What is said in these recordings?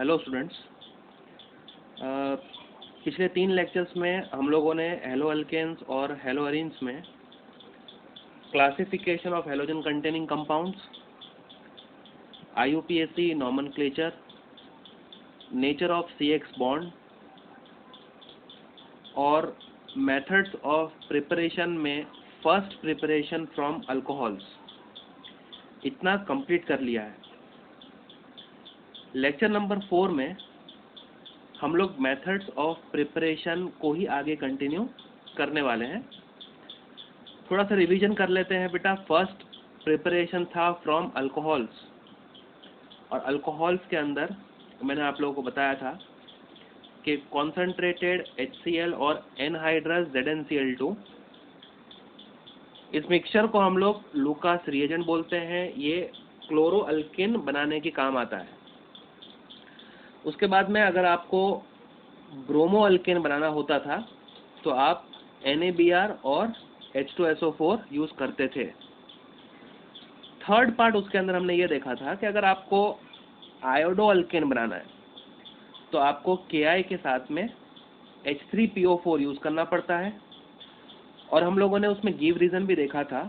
Hello students. पिछले 3 lectures में हम लोगों ने हेलो अल्केन्स और हेलो अरीन्स में classification of halogen containing compounds, IUPAC nomenclature, nature of CX bond और मेथड्स ऑफ प्रिपरेशन में फर्स्ट प्रिपरेशन फ्रॉम अल्कोहल्स, इतना कंप्लीट कर लिया है। लेक्चर नंबर 4 में हम लोग मेथड्स ऑफ प्रिपरेशन को ही आगे कंटिन्यू करने वाले हैं। थोड़ा सा रिवीजन कर लेते हैं बेटा। फर्स्ट प्रिपरेशन था फ्रॉम अल्कोहल्स, और अल्कोहल्स के अंदर मैंने आप लोगों को बताया था कि कॉन्सेंट्रेटेड HCl और एनहाइड्रस ZnCl2, इस मिक्सचर को हम लोग लूकास रिएजेंट बोलते हैं। ये क्लोरो अल्किन बनाने के काम आता है। उसके बाद में अगर आपको ब्रोमो अल्केन बनाना होता था तो आप NaBr और H2SO4 यूज करते थे। थर्ड पार्ट उसके अंदर हमने ये देखा था कि अगर आपको आयोडो अल्केन बनाना है तो आपको Ki के साथ में H3PO4 यूज करना पड़ता है। और हम लोगों ने उसमें गिव रीजन भी देखा था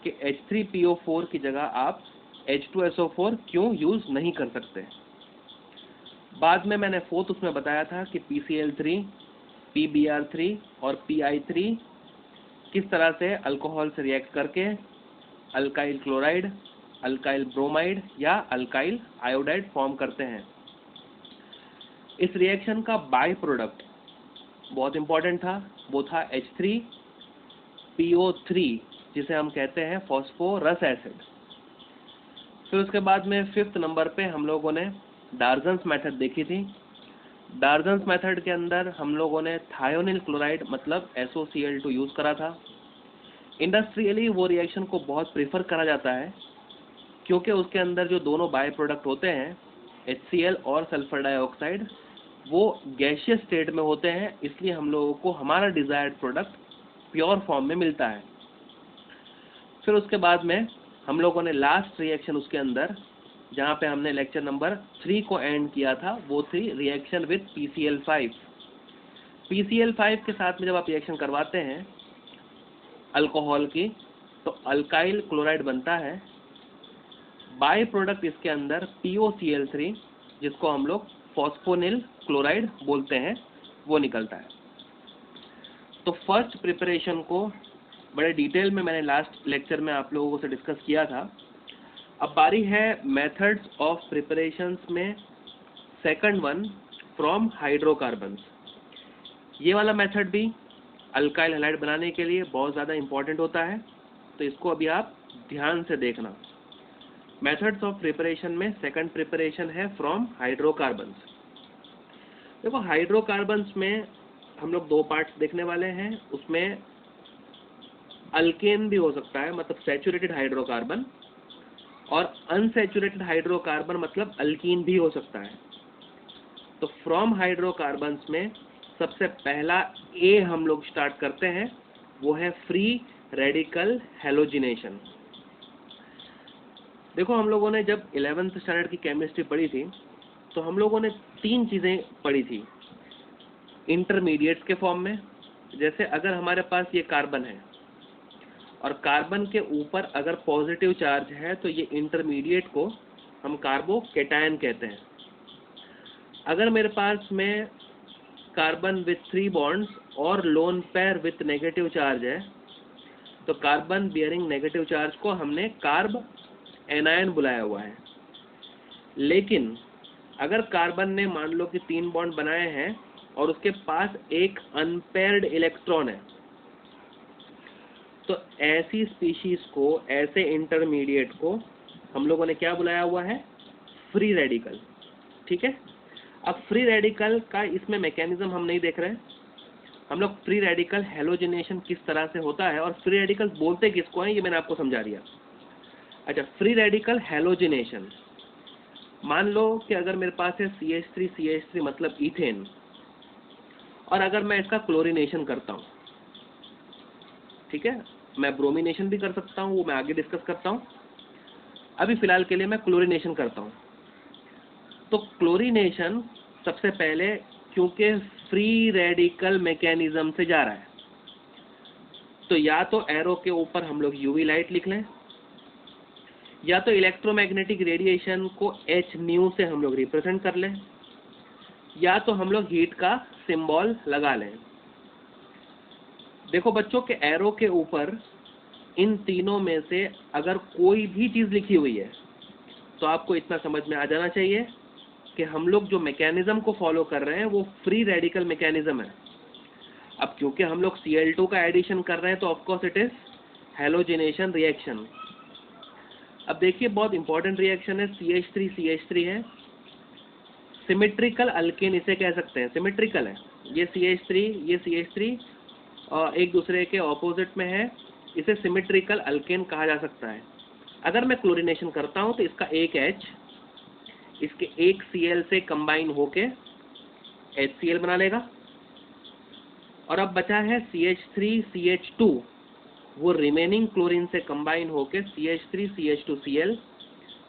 कि H3PO4 की जगह आप H2SO4 क्यों यूज नहीं कर सकते। बाद में मैंने फोर्थ उसमें बताया था कि PCl3, PBr3 और PI3 किस तरह से अल्कोहल से रिएक्ट करके अल्काइल क्लोराइड, अल्काइल ब्रोमाइड या अल्काइल आयोडाइड फॉर्म करते हैं। इस रिएक्शन का बाय प्रोडक्ट बहुत इंपॉर्टेंट था, वो था H3PO3, जिसे हम कहते हैं फॉस्फोरस एसिड। फिर उसके बाद में 5th नंबर पे हम लोगों ने डार्जन्स मेथड देखी थी। डार्जन्स मेथड के अंदर हम लोगों ने थायोनिल क्लोराइड मतलब SOCl2 यूज करा था। इंडस्ट्रियली वो रिएक्शन को बहुत प्रेफर करा जाता है क्योंकि उसके अंदर जो दोनों बाय प्रोडक्ट होते हैं HCl और सल्फर डाइऑक्साइड, वो गैसियस स्टेट में होते हैं, इसलिए हम लोगों को हमारा डिजायर्ड प्रोडक्ट प्योर फॉर्म में मिलता है। फिर उसके बाद में हम लोगों ने लास्ट रिएक्शन उसके अंदर, जहाँ पे हमने लेक्चर नंबर 3 को एंड किया था, वो थी रिएक्शन विद PCl5। PCl5 के साथ में जब आप रिएक्शन करवाते हैं अल्कोहल की तो अल्काइल क्लोराइड बनता है। बाय प्रोडक्ट इसके अंदर POCl3, जिसको हम लोग फॉस्फोनिल क्लोराइड बोलते हैं, वो निकलता है। तो फर्स्ट प्रिपरेशन को बड़े डिटेल में मैंने लास्ट लेक्चर में आप लोगों से डिस्कस किया था। अब बारी है मेथड्स ऑफ प्रिपरेशंस में सेकंड वन फ्रॉम हाइड्रोकार्बन्स। ये वाला मेथड भी अल्काइल हैलाइड बनाने के लिए बहुत ज़्यादा इंपॉर्टेंट होता है, तो इसको अभी आप ध्यान से देखना। मेथड्स ऑफ प्रिपरेशन में सेकंड प्रिपरेशन है फ्रॉम हाइड्रोकार्बन्स। देखो, हाइड्रोकार्बन्स में हम लोग 2 पार्ट्स देखने वाले हैं। उसमें अल्केन भी हो सकता है, मतलब सैचुरेटेड हाइड्रोकार्बन, और अनसैचुरेटेड हाइड्रोकार्बन मतलब अल्कीन भी हो सकता है। तो फ्रॉम हाइड्रोकार्बन्स में सबसे पहला A हम लोग स्टार्ट करते हैं, वो है फ्री रेडिकल हैलोजिनेशन। देखो, हम लोगों ने जब 11th स्टैंडर्ड की केमिस्ट्री पढ़ी थी तो हम लोगों ने 3 चीज़ें पढ़ी थी इंटरमीडिएट्स के फॉर्म में। जैसे अगर हमारे पास ये कार्बन है और कार्बन के ऊपर अगर पॉजिटिव चार्ज है तो ये इंटरमीडिएट को हम कार्बोकेटायन कहते हैं। अगर मेरे पास में कार्बन विथ 3 बॉन्ड्स और lone pair with negative charge है तो कार्बन बियरिंग नेगेटिव चार्ज को हमने कार्ब एनायन बुलाया हुआ है। लेकिन अगर कार्बन ने मान लो कि 3 बॉन्ड बनाए हैं और उसके पास एक अनपेयर्ड इलेक्ट्रॉन है, तो ऐसी स्पीशीज को, ऐसे इंटरमीडिएट को हम लोगों ने क्या बुलाया हुआ है? Free radical. ठीक है। अब फ्री रेडिकल का इसमें मैकेनिज्म हम नहीं देख रहे हैं, हम लोग फ्री रेडिकल हैलोजिनेशन किस तरह से होता है और फ्री रेडिकल बोलते किसको हैं ये मैंने आपको समझा दिया। अच्छा, फ्री रेडिकल हैलोजिनेशन, मान लो कि अगर मेरे पास है CH3 मतलब इथेन, और अगर मैं इसका क्लोरीनेशन करता हूँ, ठीक है, मैं ब्रोमिनेशन भी कर सकता हूँ, वो मैं आगे डिस्कस करता हूँ। अभी फिलहाल के लिए मैं क्लोरीनेशन करता हूँ। तो क्लोरीनेशन सबसे पहले, क्योंकि फ्री रेडिकल मैकेनिज्म से जा रहा है, तो या तो एरो के ऊपर हम लोग यूवी लाइट लिख लें, या तो इलेक्ट्रोमैग्नेटिक रेडिएशन को एच न्यू से हम लोग रिप्रेजेंट कर लें, या तो हम लोग हीट का सिंबल लगा लें। देखो बच्चों के एरो के ऊपर इन तीनों में से अगर कोई भी चीज लिखी हुई है तो आपको इतना समझ में आ जाना चाहिए कि हम लोग जो मैकेनिज्म को फॉलो कर रहे हैं वो फ्री रेडिकल मैकेनिज्म है। अब क्योंकि हम लोग Cl2 का एडिशन कर रहे हैं तो of course it is halogenation reaction. अब देखिए बहुत इंपॉर्टेंट रिएक्शन है, CH3 है, सिमेट्रिकल अल्केन इसे कह सकते हैं, सिमेट्रिकल है, ये CH3 और एक दूसरे के ऑपोजिट में है, इसे सिमेट्रिकल अल्केन कहा जा सकता है। अगर मैं क्लोरीनेशन करता हूं तो इसका एक H इसके एक Cl से कंबाइन होके HCl बना लेगा, और अब बचा है CH3CH2, वो रिमेनिंग क्लोरीन से कंबाइन होके CH3CH2Cl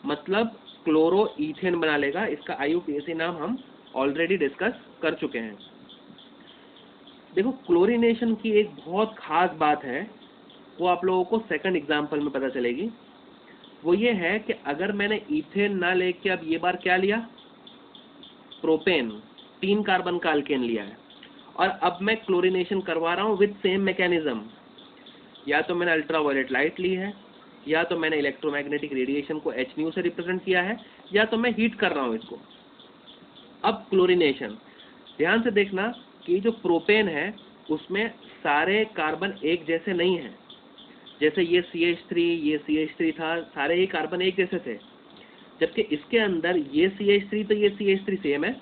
मतलब क्लोरो इथेन बना लेगा। इसका IUPAC नाम हम ऑलरेडी डिस्कस कर चुके हैं। देखो क्लोरीनेशन की एक बहुत खास बात है, वो आप लोगों को सेकंड एग्जाम्पल में पता चलेगी। वो ये है कि अगर मैंने इथेन ना लेके अब ये बार क्या लिया, प्रोपेन, 3 कार्बन का अल्केन लिया है, और अब मैं क्लोरीनेशन करवा रहा हूँ विद सेम मैकेनिज्म। या तो मैंने अल्ट्रावायलेट लाइट ली है, या तो मैंने इलेक्ट्रोमैग्नेटिक रेडिएशन को एच न्यू से रिप्रेजेंट किया है, या तो मैं हीट कर रहा हूँ इसको। अब क्लोरीनेशन, ध्यान से देखना कि जो प्रोपेन है उसमें सारे कार्बन एक जैसे नहीं है। जैसे ये CH3 था, सारे ही कार्बन एक जैसे थे, जबकि इसके अंदर ये CH3 तो ये CH3 सेम है,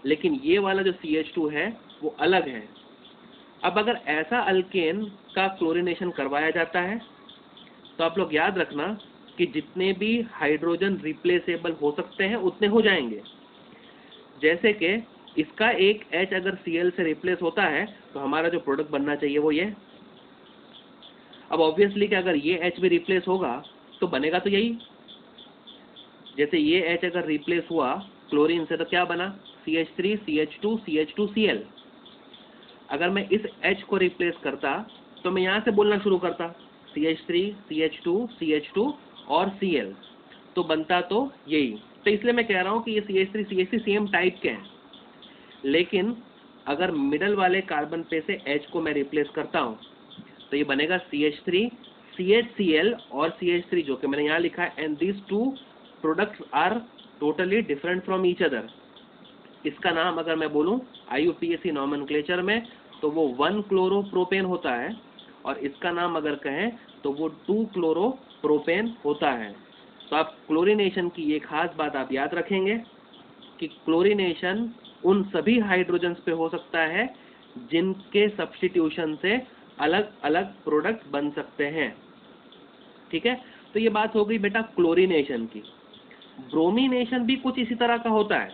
लेकिन ये वाला जो CH2 है वो अलग है। अब अगर ऐसा अल्केन का क्लोरीनेशन करवाया जाता है तो आप लोग याद रखना कि जितने भी हाइड्रोजन रिप्लेसेबल हो सकते हैं उतने हो जाएंगे। जैसे कि इसका एक H अगर Cl से रिप्लेस होता है तो हमारा जो प्रोडक्ट बनना चाहिए वो ये। अब ऑब्वियसली कि अगर ये H भी रिप्लेस होगा तो बनेगा तो यही। जैसे ये H अगर रिप्लेस हुआ क्लोरीन से तो क्या बना, CH3CH2CH2Cl। अगर मैं इस H को रिप्लेस करता तो मैं यहाँ से बोलना शुरू करता CH3CH2CH2 और Cl, तो बनता तो यही। तो इसलिए मैं कह रहा हूँ कि ये CH3 सेम टाइप के हैं, लेकिन अगर मिडल वाले कार्बन पे से H को मैं रिप्लेस करता हूँ तो ये बनेगा CH3 CHCl और CH3 जो कि मैंने यहाँ लिखा है, and this two products are totally different from each other. इसका नाम अगर मैं बोलूँ IUPAC नॉमेनक्लेचर में तो वो 1 क्लोरोप्रोपेन होता है, और इसका नाम अगर कहें तो वो 2 क्लोरोप्रोपेन होता है। तो आप क्लोरीनेशन की ये खास बात आप याद रखेंगे कि क्लोरीनेशन उन सभी हाइड्रोजन्स पे हो सकता है जिनके सब्स्टिट्यूशन से अलग अलग प्रोडक्ट बन सकते हैं। ठीक है, तो ये बात हो गई बेटा क्लोरीनेशन की। ब्रोमीनेशन भी कुछ इसी तरह का होता है।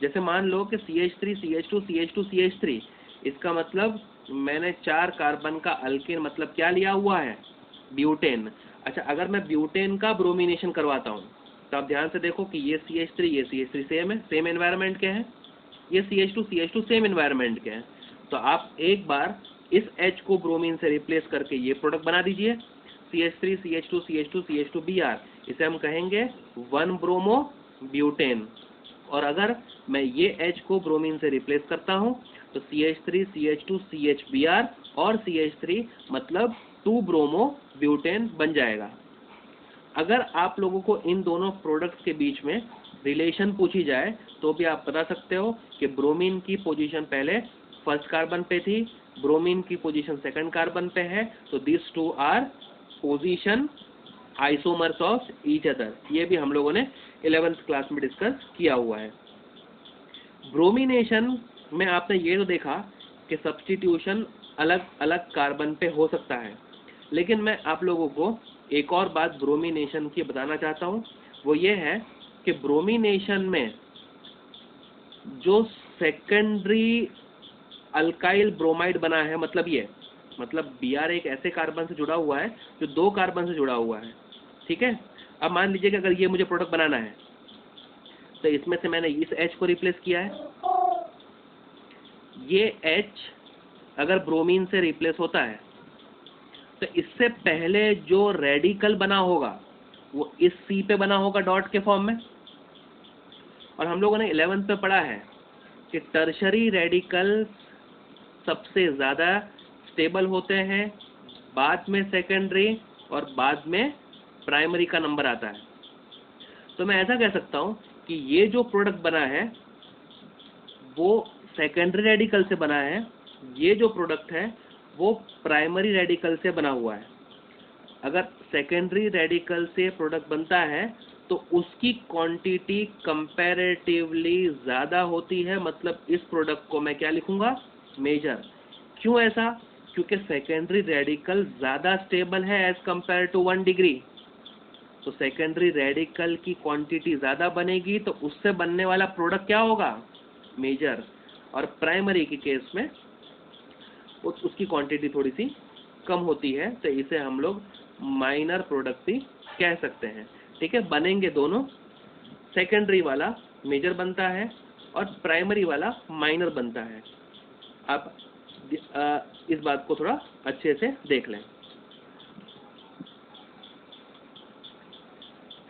जैसे मान लो कि CH3CH2CH2CH3, इसका मतलब मैंने 4 कार्बन का अल्केन मतलब क्या लिया हुआ है, ब्यूटेन। अच्छा, अगर मैं ब्यूटेन का ब्रोमिनेशन करवाता हूँ तो आप ध्यान से देखो कि ये CH3 सेम है, सेम एनवायरनमेंट के हैं, ये CH2 सेम एनवायरनमेंट के हैं। तो आप एक बार इस H को ब्रोमीन से रिप्लेस करके ये प्रोडक्ट बना दीजिए, CH3CH2CH2CH2Br, इसे हम कहेंगे 1 ब्रोमो ब्यूटेन। और अगर मैं ये H को ब्रोमीन से रिप्लेस करता हूँ तो CH3CH2CHBr और CH3 मतलब 2 ब्रोमो ब्यूटेन बन जाएगा। अगर आप लोगों को इन दोनों प्रोडक्ट्स के बीच में रिलेशन पूछी जाए तो भी आप बता सकते हो कि ब्रोमीन की पोजीशन पहले फर्स्ट कार्बन पे थी, ब्रोमीन की पोजीशन सेकंड कार्बन पे है, तो this two are position isomers of each other. ये भी हम लोगों ने 11th क्लास में डिस्कस किया हुआ है। ब्रोमिनेशन में आपने ये तो देखा कि सब्स्टिट्यूशन अलग अलग कार्बन पे हो सकता है, लेकिन मैं आप लोगों को एक और बात ब्रोमिनेशन की बताना चाहता हूँ। वो ये है कि ब्रोमिनेशन में जो सेकेंडरी अल्काइल ब्रोमाइड बना है, मतलब Br एक ऐसे कार्बन से जुड़ा हुआ है जो 2 कार्बन से जुड़ा हुआ है। ठीक है, अब मान लीजिए कि अगर ये मुझे प्रोडक्ट बनाना है तो इसमें से मैंने इस H को रिप्लेस किया है। ये H अगर ब्रोमीन से रिप्लेस होता है तो इससे पहले जो रेडिकल बना होगा वो इस C पे बना होगा डॉट के फॉर्म में। और हम लोगों ने 11th पे पढ़ा है कि टर्शरी रेडिकल सबसे ज़्यादा स्टेबल होते हैं, बाद में सेकेंडरी और बाद में प्राइमरी का नंबर आता है। तो मैं ऐसा कह सकता हूँ कि ये जो प्रोडक्ट बना है वो सेकेंडरी रेडिकल से बना है, ये जो प्रोडक्ट है वो प्राइमरी रेडिकल से बना हुआ है। अगर सेकेंडरी रेडिकल से प्रोडक्ट बनता है तो उसकी क्वांटिटी कंपैरेटिवली ज़्यादा होती है, मतलब इस प्रोडक्ट को मैं क्या लिखूंगा? मेजर। क्यों ऐसा? क्योंकि सेकेंडरी रेडिकल ज़्यादा स्टेबल है एज कंपेयर टू 1 डिग्री। तो सेकेंडरी रेडिकल की क्वांटिटी ज़्यादा बनेगी तो उससे बनने वाला प्रोडक्ट क्या होगा? मेजर। और प्राइमरी के केस में उसकी क्वांटिटी थोड़ी सी कम होती है, तो इसे हम लोग माइनर प्रोडक्ट भी कह सकते हैं। ठीक है, बनेंगे दोनों, सेकेंडरी वाला मेजर बनता है और प्राइमरी वाला माइनर बनता है। आप इस बात को थोड़ा अच्छे से देख लें।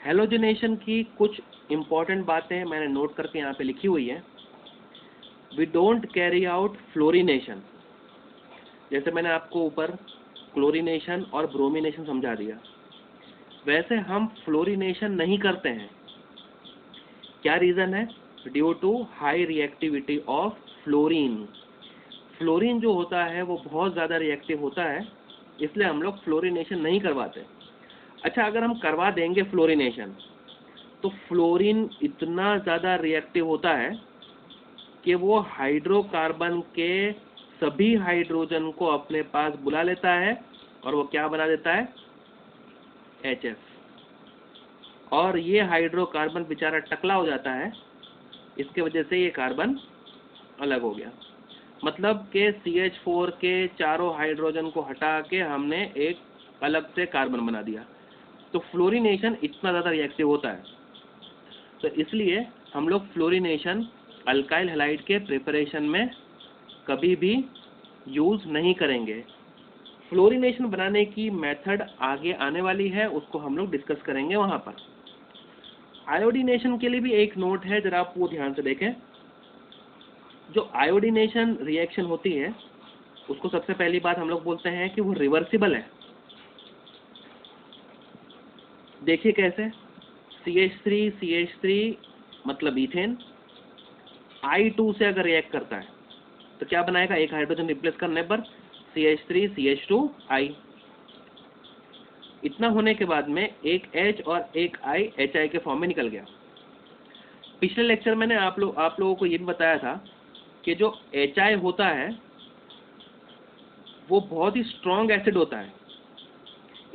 हेलोजनेशन की कुछ इंपॉर्टेंट बातें मैंने नोट करके यहाँ पे लिखी हुई है। We don't carry out fluorination. जैसे मैंने आपको ऊपर क्लोरीनेशन और ब्रोमिनेशन समझा दिया, वैसे हम फ्लोरिनेशन नहीं करते हैं। क्या रीज़न है? Due to high reactivity of fluorine. Fluorine जो होता है वो बहुत ज़्यादा रिएक्टिव होता है, इसलिए हम लोग फ्लोरिनेशन नहीं करवाते। अच्छा, अगर हम करवा देंगे फ्लोरिनेशन तो फ्लोरीन इतना ज़्यादा रिएक्टिव होता है कि वो हाइड्रोकार्बन के सभी हाइड्रोजन को अपने पास बुला लेता है और वो क्या बना देता है? HF। और ये हाइड्रोकार्बन बेचारा टकला हो जाता है, इसके वजह से ये कार्बन अलग हो गया। मतलब कि CH4 के चारों हाइड्रोजन को हटा के हमने एक अलग से कार्बन बना दिया। तो फ्लोरिनेशन इतना ज़्यादा रिएक्टिव होता है, तो इसलिए हम लोग फ्लोरिनेशन अल्काइल हैलाइड के प्रिपरेशन में कभी भी यूज़ नहीं करेंगे। फ्लोरिनेशन बनाने की मेथड आगे आने वाली है, उसको हम लोग डिस्कस करेंगे वहाँ पर। आयोडीनेशन के लिए भी एक नोट है, जरा आप वो ध्यान से देखें। जो आयोडीनेशन रिएक्शन होती है उसको सबसे पहली बात हम लोग बोलते हैं कि वो रिवर्सिबल है। देखिए कैसे? CH3 मतलब इथेन I2 से अगर रिएक्ट करता है तो क्या बनाएगा? एक हाइड्रोजन रिप्लेस करने पर CH3 CH2I। इतना होने के बाद में एक H और एक I HI के फॉर्म में निकल गया। पिछले लेक्चर मैंने आप लोगों को ये भी बताया था कि जो HI होता है वो बहुत ही स्ट्रॉन्ग एसिड होता है,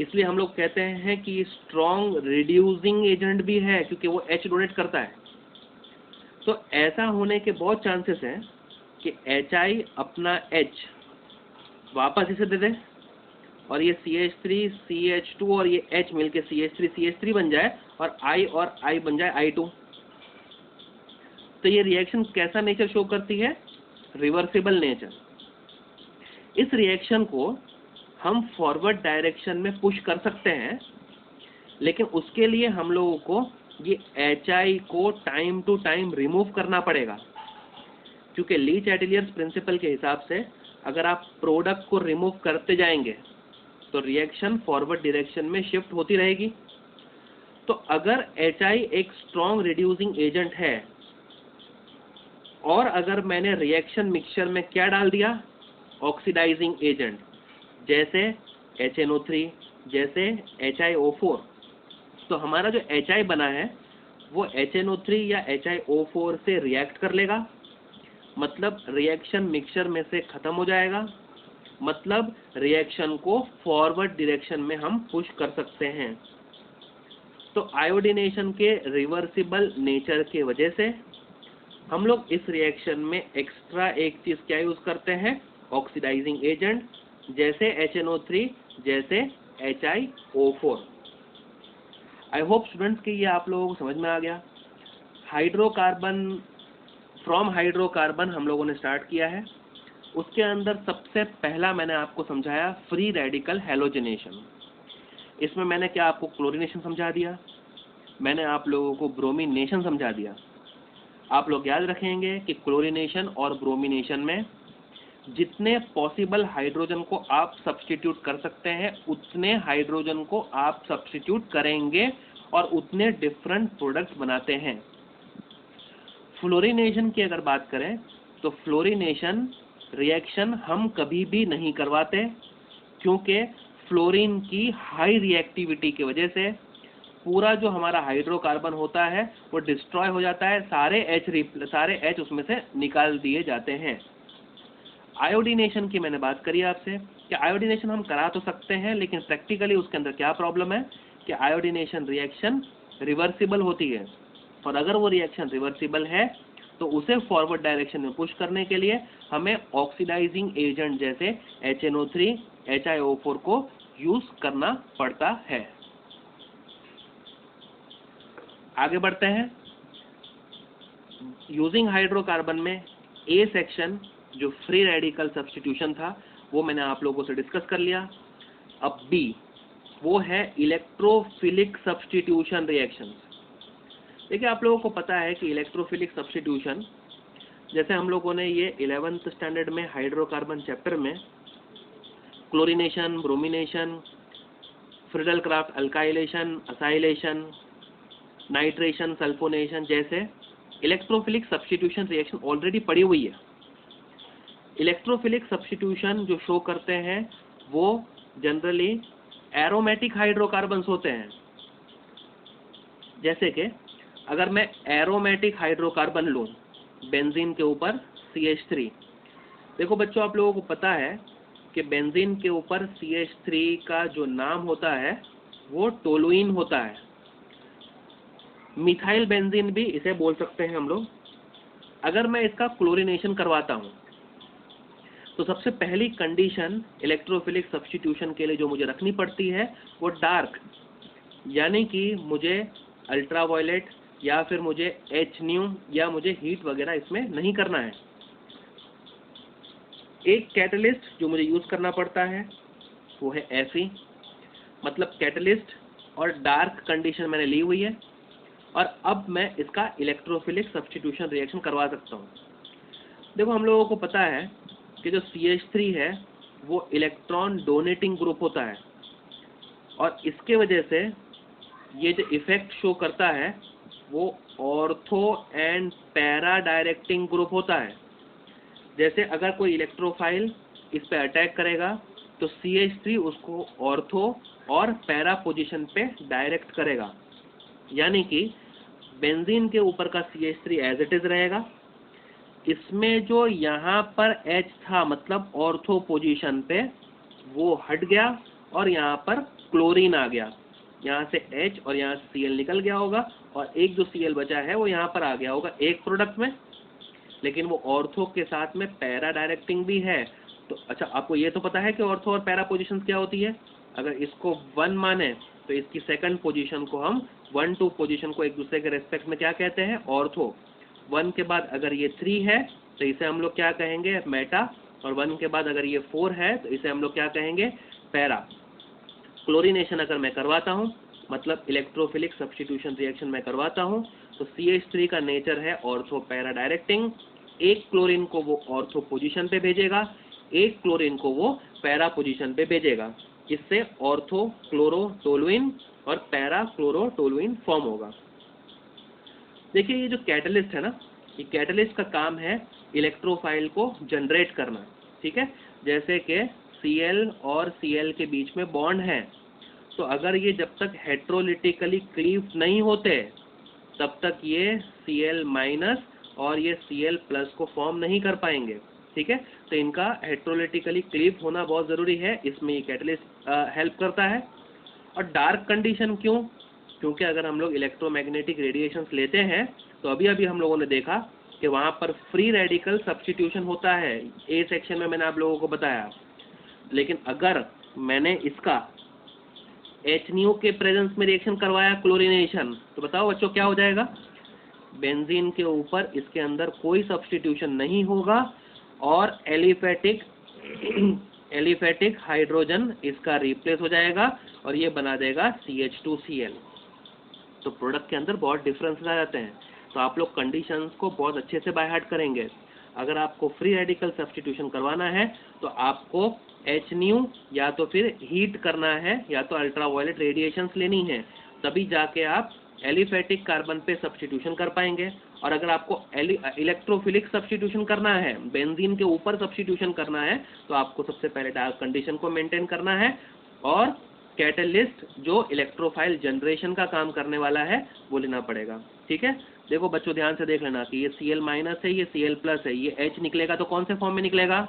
इसलिए हम लोग कहते हैं कि स्ट्रॉन्ग रिड्यूसिंग एजेंट भी है, क्योंकि वो H डोनेट करता है। तो ऐसा होने के बहुत चांसेस हैं कि HI अपना H वापस इसे दे दे और ये CH3 CH2 और ये H मिलके CH3 बन जाए और I बन जाए I2। तो ये रिएक्शन कैसा नेचर शो करती है? Reversible nature. इस रिएक्शन को हम फॉरवर्ड डायरेक्शन में पुश कर सकते हैं, लेकिन उसके लिए हम लोगों को ये HI को टाइम टू टाइम रिमूव करना पड़ेगा, क्योंकि ली चैटेलियर्स प्रिंसिपल के हिसाब से अगर आप प्रोडक्ट को रिमूव करते जाएंगे तो रिएक्शन फॉरवर्ड डायरेक्शन में शिफ्ट होती रहेगी। तो अगर HI एक स्ट्रॉन्ग रिड्यूसिंग एजेंट है और अगर मैंने रिएक्शन मिक्सचर में क्या डाल दिया? ऑक्सीडाइजिंग एजेंट, जैसे HNO3, जैसे HiO4, तो हमारा जो HI बना है वो HNO3 या HiO4 से रिएक्ट कर लेगा, मतलब रिएक्शन मिक्सचर में से खत्म हो जाएगा, मतलब रिएक्शन को फॉरवर्ड डायरेक्शन में हम पुश कर सकते हैं। तो आयोडीनेशन के रिवर्सिबल नेचर के वजह से हम लोग इस रिएक्शन में एक्स्ट्रा एक चीज़ क्या यूज़ करते हैं? ऑक्सीडाइजिंग एजेंट, जैसे HNO3, जैसे HiO4। आई होप स्टूडेंट्स कि ये आप लोगों को समझ में आ गया। हाइड्रोकार्बन, फ्रॉम हाइड्रोकार्बन हम लोगों ने स्टार्ट किया है। उसके अंदर सबसे पहला मैंने आपको समझाया फ्री रेडिकल हैलोजनेशन। इसमें मैंने क्या आपको क्लोरीनेशन समझा दिया, मैंने आप लोगों को ब्रोमिनेशन समझा दिया। आप लोग याद रखेंगे कि क्लोरीनेशन और ब्रोमिनेशन में जितने पॉसिबल हाइड्रोजन को आप सब्स्टिट्यूट कर सकते हैं उतने हाइड्रोजन को आप सब्स्टिट्यूट करेंगे और उतने डिफरेंट प्रोडक्ट्स बनाते हैं। फ्लोरीनेशन की अगर बात करें तो फ्लोरीनेशन रिएक्शन हम कभी भी नहीं करवाते, क्योंकि फ्लोरीन की हाई रिएक्टिविटी की वजह से पूरा जो हमारा हाइड्रोकार्बन होता है वो डिस्ट्रॉय हो जाता है, सारे H उसमें से निकाल दिए जाते हैं। आयोडीनेशन की मैंने बात करी आपसे कि आयोडीनेशन हम करा तो सकते हैं, लेकिन प्रैक्टिकली उसके अंदर क्या प्रॉब्लम है कि आयोडीनेशन रिएक्शन रिवर्सिबल होती है, और अगर वो रिएक्शन रिवर्सिबल है तो उसे फॉरवर्ड डायरेक्शन में पुश करने के लिए हमें ऑक्सीडाइजिंग एजेंट जैसे HNO3, HiO4 को यूज करना पड़ता है। आगे बढ़ते हैं। यूजिंग हाइड्रोकार्बन में ए सेक्शन जो फ्री रेडिकल सब्स्टिट्यूशन था वो मैंने आप लोगों से डिस्कस कर लिया। अब बी, वो है इलेक्ट्रोफिलिक सब्स्टिट्यूशन रिएक्शन। देखिए आप लोगों को पता है कि इलेक्ट्रोफिलिक सब्स्टिट्यूशन, जैसे हम लोगों ने ये 11th स्टैंडर्ड में हाइड्रोकार्बन चैप्टर में chlorination, bromination, Friedel Crafts alkylation, acylation, nitration, sulphonation जैसे इलेक्ट्रोफिलिक सब्स्टिट्यूशन रिएक्शन ऑलरेडी पड़ी हुई है। इलेक्ट्रोफिलिक सब्स्टिट्यूशन जो शो करते हैं वो जनरली एरोमेटिक हाइड्रोकार्बन्स होते हैं। जैसे कि अगर मैं एरोमेटिक हाइड्रोकार्बन लूं बेंजीन के ऊपर CH3, देखो बच्चों आप लोगों को पता है कि बेंजीन के ऊपर CH3 का जो नाम होता है वो टोलुइन होता है। मिथाइल बेंजीन भी इसे बोल सकते हैं हम लोग। अगर मैं इसका क्लोरीनेशन करवाता हूं तो सबसे पहली कंडीशन इलेक्ट्रोफिलिक सब्स्टिट्यूशन के लिए जो मुझे रखनी पड़ती है वो डार्क, यानी कि मुझे अल्ट्रावायलेट या फिर मुझे HNu या मुझे हीट वगैरह इसमें नहीं करना है। एक कैटलिस्ट जो मुझे यूज करना पड़ता है वो है Fe, मतलब कैटलिस्ट और डार्क कंडीशन मैंने ली हुई है, और अब मैं इसका इलेक्ट्रोफिलिक सब्स्टिट्यूशन रिएक्शन करवा सकता हूँ। देखो हम लोगों को पता है कि जो CH3 है वो इलेक्ट्रॉन डोनेटिंग ग्रुप होता है, और इसके वजह से ये जो इफेक्ट शो करता है वो ortho and para directing group होता है। जैसे अगर कोई इलेक्ट्रोफाइल इस पे अटैक करेगा तो CH3 उसको ऑर्थो और पैरा पोजीशन पे डायरेक्ट करेगा, यानी कि बेंजीन के ऊपर का CH3 एज इट इज रहेगा, इसमें जो यहाँ पर H था मतलब ऑर्थो पोजीशन पे वो हट गया और यहाँ पर क्लोरीन आ गया, यहाँ से H और यहाँ से Cl निकल गया होगा और एक जो Cl बचा है वो यहाँ पर आ गया होगा एक प्रोडक्ट में, लेकिन वो ऑर्थो के साथ में पैरा डायरेक्टिंग भी है। तो अच्छा आपको ये तो पता है कि ऑर्थो और पैरा पोजीशन क्या होती है। अगर इसको 1 माने तो इसकी सेकंड पोजीशन को हम 1-2 पोजीशन को एक दूसरे के रेस्पेक्ट में क्या कहते हैं, ऑर्थो। 1 के बाद अगर ये 3 है तो इसे हम लोग क्या कहेंगे, मेटा, और 1 के बाद अगर ये 4 है तो इसे हम लोग क्या कहेंगे, पैरा। क्लोरीनेशन अगर मैं करवाता हूँ मतलब इलेक्ट्रोफिलिक सब्स्टिट्यूशन रिएक्शन में करवाता हूँ तो CH3 का नेचर है ऑर्थो पैरा डायरेक्टिंग। एक क्लोरीन को वो ऑर्थो पोजीशन पे भेजेगा, एक क्लोरीन को वो पैरा पोजीशन पे भेजेगा। इससे ऑर्थो क्लोरो टोलुइन और पैरा क्लोरो टोलुइन फॉर्म होगा। देखिए ये जो कैटलिस्ट है ना, ये कैटलिस्ट का काम है इलेक्ट्रोफाइल को जनरेट करना, ठीक है। जैसे कि Cl और Cl के बीच में बॉन्ड है, तो अगर ये जब तक हेट्रोलिटिकली क्लीव नहीं होते तब तक ये Cl- और ये Cl+ को फॉर्म नहीं कर पाएंगे, ठीक है। तो इनका हेट्रोलिटिकली क्लीव होना बहुत ज़रूरी है, इसमें ये कैटलिस्ट हेल्प करता है। और डार्क कंडीशन क्यों, क्योंकि अगर हम लोग इलेक्ट्रोमैग्नेटिक रेडिएशंस लेते हैं तो अभी अभी हम लोगों ने देखा कि वहाँ पर फ्री रेडिकल सब्स्टिट्यूशन होता है, ए सेक्शन में मैंने आप लोगों को बताया। लेकिन अगर मैंने इसका HNu के प्रेजेंस में रिएक्शन करवाया क्लोरीनेशन, तो बताओ बच्चों क्या हो जाएगा, बेंजीन के ऊपर इसके अंदर कोई सब्स्टिट्यूशन नहीं होगा और एलिफेटिक हाइड्रोजन इसका रिप्लेस हो जाएगा और ये बना देगा CH2Cl। तो प्रोडक्ट के अंदर बहुत डिफरेंसेस आ जाते हैं। तो आप लोग कंडीशंस को बहुत अच्छे से बाय हार्ट करेंगे। अगर आपको फ्री रेडिकल सब्स्टिट्यूशन करवाना है तो आपको HNu या तो फिर हीट करना है या तो अल्ट्रावायलेट रेडिएशंस लेनी है, तभी जाके आप एलिफेटिक कार्बन पे सब्स्टिट्यूशन कर पाएंगे। और अगर आपको इलेक्ट्रोफिलिक सब्स्टिट्यूशन करना है, बेंजीन के ऊपर सब्स्टिट्यूशन करना है, तो आपको सबसे पहले डार्क कंडीशन को मेंटेन करना है और कैटलिस्ट जो इलेक्ट्रोफाइल जनरेशन का काम करने वाला है वो लेना पड़ेगा। ठीक है, देखो बच्चों ध्यान से देख लेना कि ये Cl माइनस है, ये Cl प्लस है, ये H निकलेगा तो कौन से फॉर्म में निकलेगा?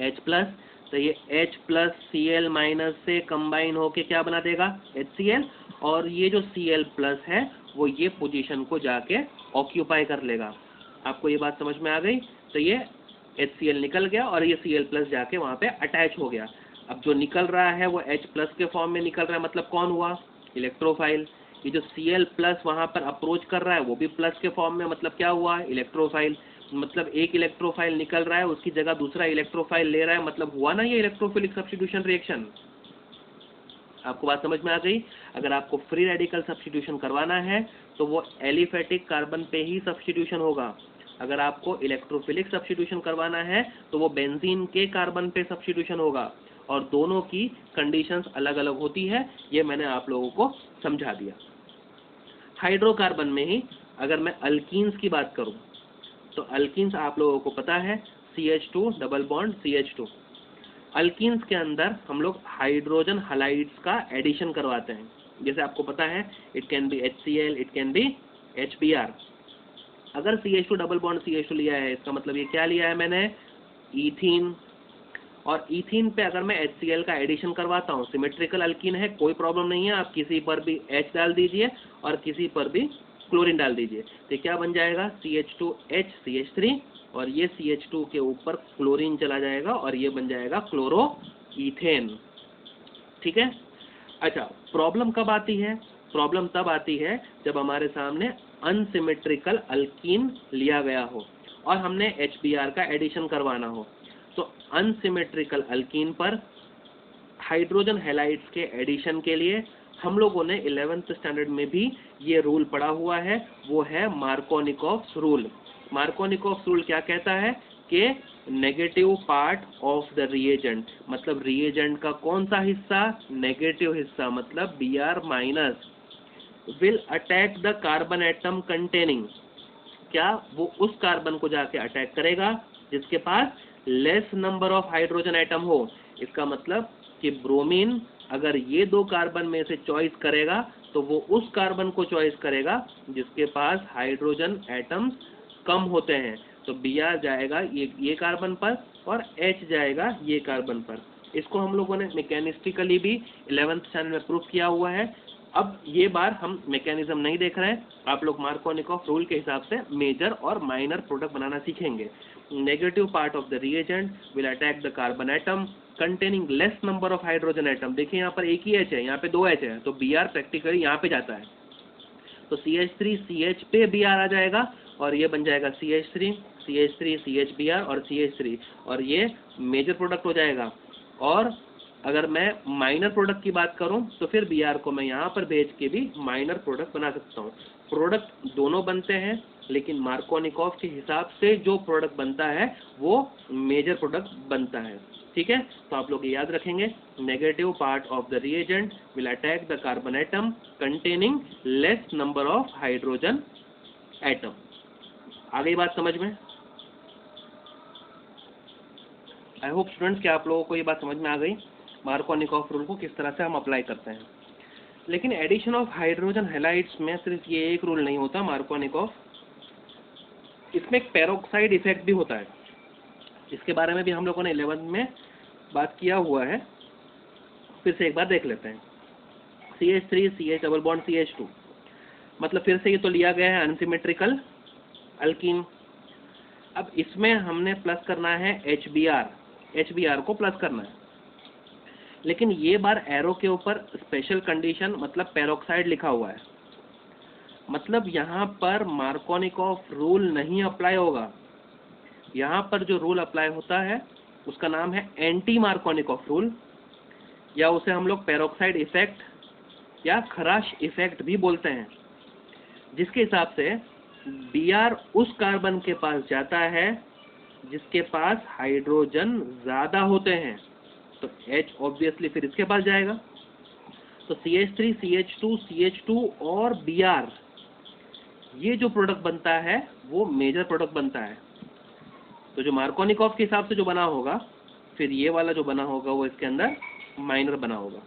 H plus. तो ये H प्लस Cl माइनस से कंबाइन होके क्या बना देगा? HCl। और ये जो Cl प्लस है वो ये पोजीशन को जाके ऑक्यूपाई कर लेगा। आपको ये बात समझ में आ गई? तो ये HCl निकल गया और ये Cl प्लस जाके वहाँ पे अटैच हो गया। अब जो निकल रहा है वो H प्लस के फॉर्म में निकल रहा है, मतलब कौन हुआ? इलेक्ट्रोफाइल। ये जो Cl प्लस वहाँ पर अप्रोच कर रहा है वो भी प्लस के फॉर्म में, मतलब क्या हुआ? इलेक्ट्रोफाइल। मतलब एक इलेक्ट्रोफाइल निकल रहा है, उसकी जगह दूसरा इलेक्ट्रोफाइल ले रहा है, मतलब हुआ ना ये इलेक्ट्रोफिलिक सब्स्टिट्यूशन रिएक्शन। आपको बात समझ में आ गई? अगर आपको फ्री रेडिकल सब्स्टिट्यूशन करवाना है तो वो एलिफेटिक कार्बन पे ही सब्स्टिट्यूशन होगा। अगर आपको इलेक्ट्रोफिलिक सब्स्टिट्यूशन करवाना है तो वो बेंजीन के कार्बन पे सब्स्टिट्यूशन होगा और दोनों की कंडीशंस अलग अलग होती है। ये मैंने आप लोगों को समझा दिया। हाइड्रोकार्बन में ही अगर मैं अल्कीन्स की बात करूं तो अल्कीन्स आप लोगों को पता है CH2 double bond CH2। Alkenes के अंदर हम लोग हाइड्रोजन हैलाइड्स का एडिशन करवाते हैं। जैसे आपको पता है it can be HCl, it can be HBr। अगर CH2 डबल बॉन्ड CH2 लिया है इसका मतलब ये क्या लिया है मैंने? ईथीन। और ईथीन पे अगर मैं HCl का एडिशन करवाता हूँ, सिमेट्रिकल अल्कीन है, कोई प्रॉब्लम नहीं है, आप किसी पर भी H डाल दीजिए और किसी पर भी क्लोरीन डाल दीजिए, तो क्या बन जाएगा? CH2H CH3 और ये CH2 के ऊपर क्लोरीन चला जाएगा और ये बन जाएगा क्लोरो ईथेन। ठीक है। अच्छा, प्रॉब्लम कब आती है? प्रॉब्लम तब आती है जब हमारे सामने अनसिमेट्रिकल अल्कीन लिया गया हो और हमने HBr का एडिशन करवाना हो। तो अनसिमेट्रिकल अल्कीन पर हाइड्रोजन हैलाइड्स के एडिशन के लिए हम लोगों ने 11th स्टैंडर्ड में भी ये रूल पढ़ा हुआ है, वो है मार्कोनिकॉफ्स रूल। मार्कोनिकॉफ्स रूल क्या कहता है कि negative part of the reagent, मतलब रिएजेंट का कौन सा हिस्सा? नेगेटिव हिस्सा, मतलब Br minus will attack the carbon atom containing, क्या वो उस कार्बन को जाके अटैक करेगा जिसके पास less number of hydrogen atom हो। इसका मतलब कि ब्रोमीन अगर ये दो कार्बन में से चॉइस करेगा तो वो उस कार्बन को चॉइस करेगा जिसके पास हाइड्रोजन एटम्स कम होते हैं। तो Br जाएगा ये कार्बन पर और H जाएगा ये कार्बन पर। इसको हम लोगों ने मैकेनिस्टिकली भी 11th स्टैंडर्ड में प्रूफ किया हुआ है। अब ये बार हम मैकेनिज्म नहीं देख रहे हैं, आप लोग मार्कोनिकॉफ रूल के हिसाब से मेजर और माइनर प्रोडक्ट बनाना सीखेंगे। Negative part of the reagent will attack the carbon atom containing less number of hydrogen atom. देखिए यहाँ पर एक ही H है, यहाँ पे 2 H है, तो Br प्रैक्टिकली यहाँ पे जाता है, तो CH3 CH पे Br आ जाएगा और ये बन जाएगा CH3 CH3 CHBr और CH3 और ये मेजर प्रोडक्ट हो जाएगा। और अगर मैं माइनर प्रोडक्ट की बात करूं तो फिर Br को मैं यहाँ पर भेज के भी माइनर प्रोडक्ट बना सकता हूँ। प्रोडक्ट दोनों बनते हैं लेकिन मार्कोनिकॉफ के हिसाब से जो प्रोडक्ट बनता है वो मेजर प्रोडक्ट बनता है। ठीक है, तो आप लोग ये याद रखेंगे, negative part of the reagent will attack the carbon atom containing less number of hydrogen atom. आ गई बात समझ में? आई होप स्टूडेंट्स कि आप लोगों को ये बात समझ में आ गई मार्कोनिकॉफ रूल को किस तरह से हम अप्लाई करते हैं। लेकिन एडिशन ऑफ हाइड्रोजन हैलाइड्स में सिर्फ ये एक रूल नहीं होता मार्कोनिकॉफ, इसमें एक पेरोक्साइड इफेक्ट भी होता है। इसके बारे में भी हम लोगों ने 11 में बात किया हुआ है, फिर से एक बार देख लेते हैं। CH3 CH double bond CH2, मतलब फिर से ये तो लिया गया है अनसिमेट्रिकल अल्कीन। अब इसमें हमने प्लस करना है HBr को प्लस करना है, लेकिन ये बार एरो के ऊपर स्पेशल कंडीशन मतलब पेरोक्साइड लिखा हुआ है। मतलब यहाँ पर मार्कोनिकॉफ रूल नहीं अप्लाई होगा। यहाँ पर जो रूल अप्लाई होता है उसका नाम है एंटी मार्कोनिकॉफ रूल, या उसे हम लोग पेरोक्साइड इफेक्ट या खराश इफेक्ट भी बोलते हैं, जिसके हिसाब से Br उस कार्बन के पास जाता है जिसके पास हाइड्रोजन ज़्यादा होते हैं, तो H ऑब्वियसली फिर इसके पास जाएगा। तो CH3, CH2, CH2 और Br ये जो प्रोडक्ट बनता है वो मेजर प्रोडक्ट बनता है। तो जो मार्कोनिकॉफ के हिसाब से जो बना होगा, फिर ये वाला जो बना होगा वो इसके अंदर माइनर बना होगा।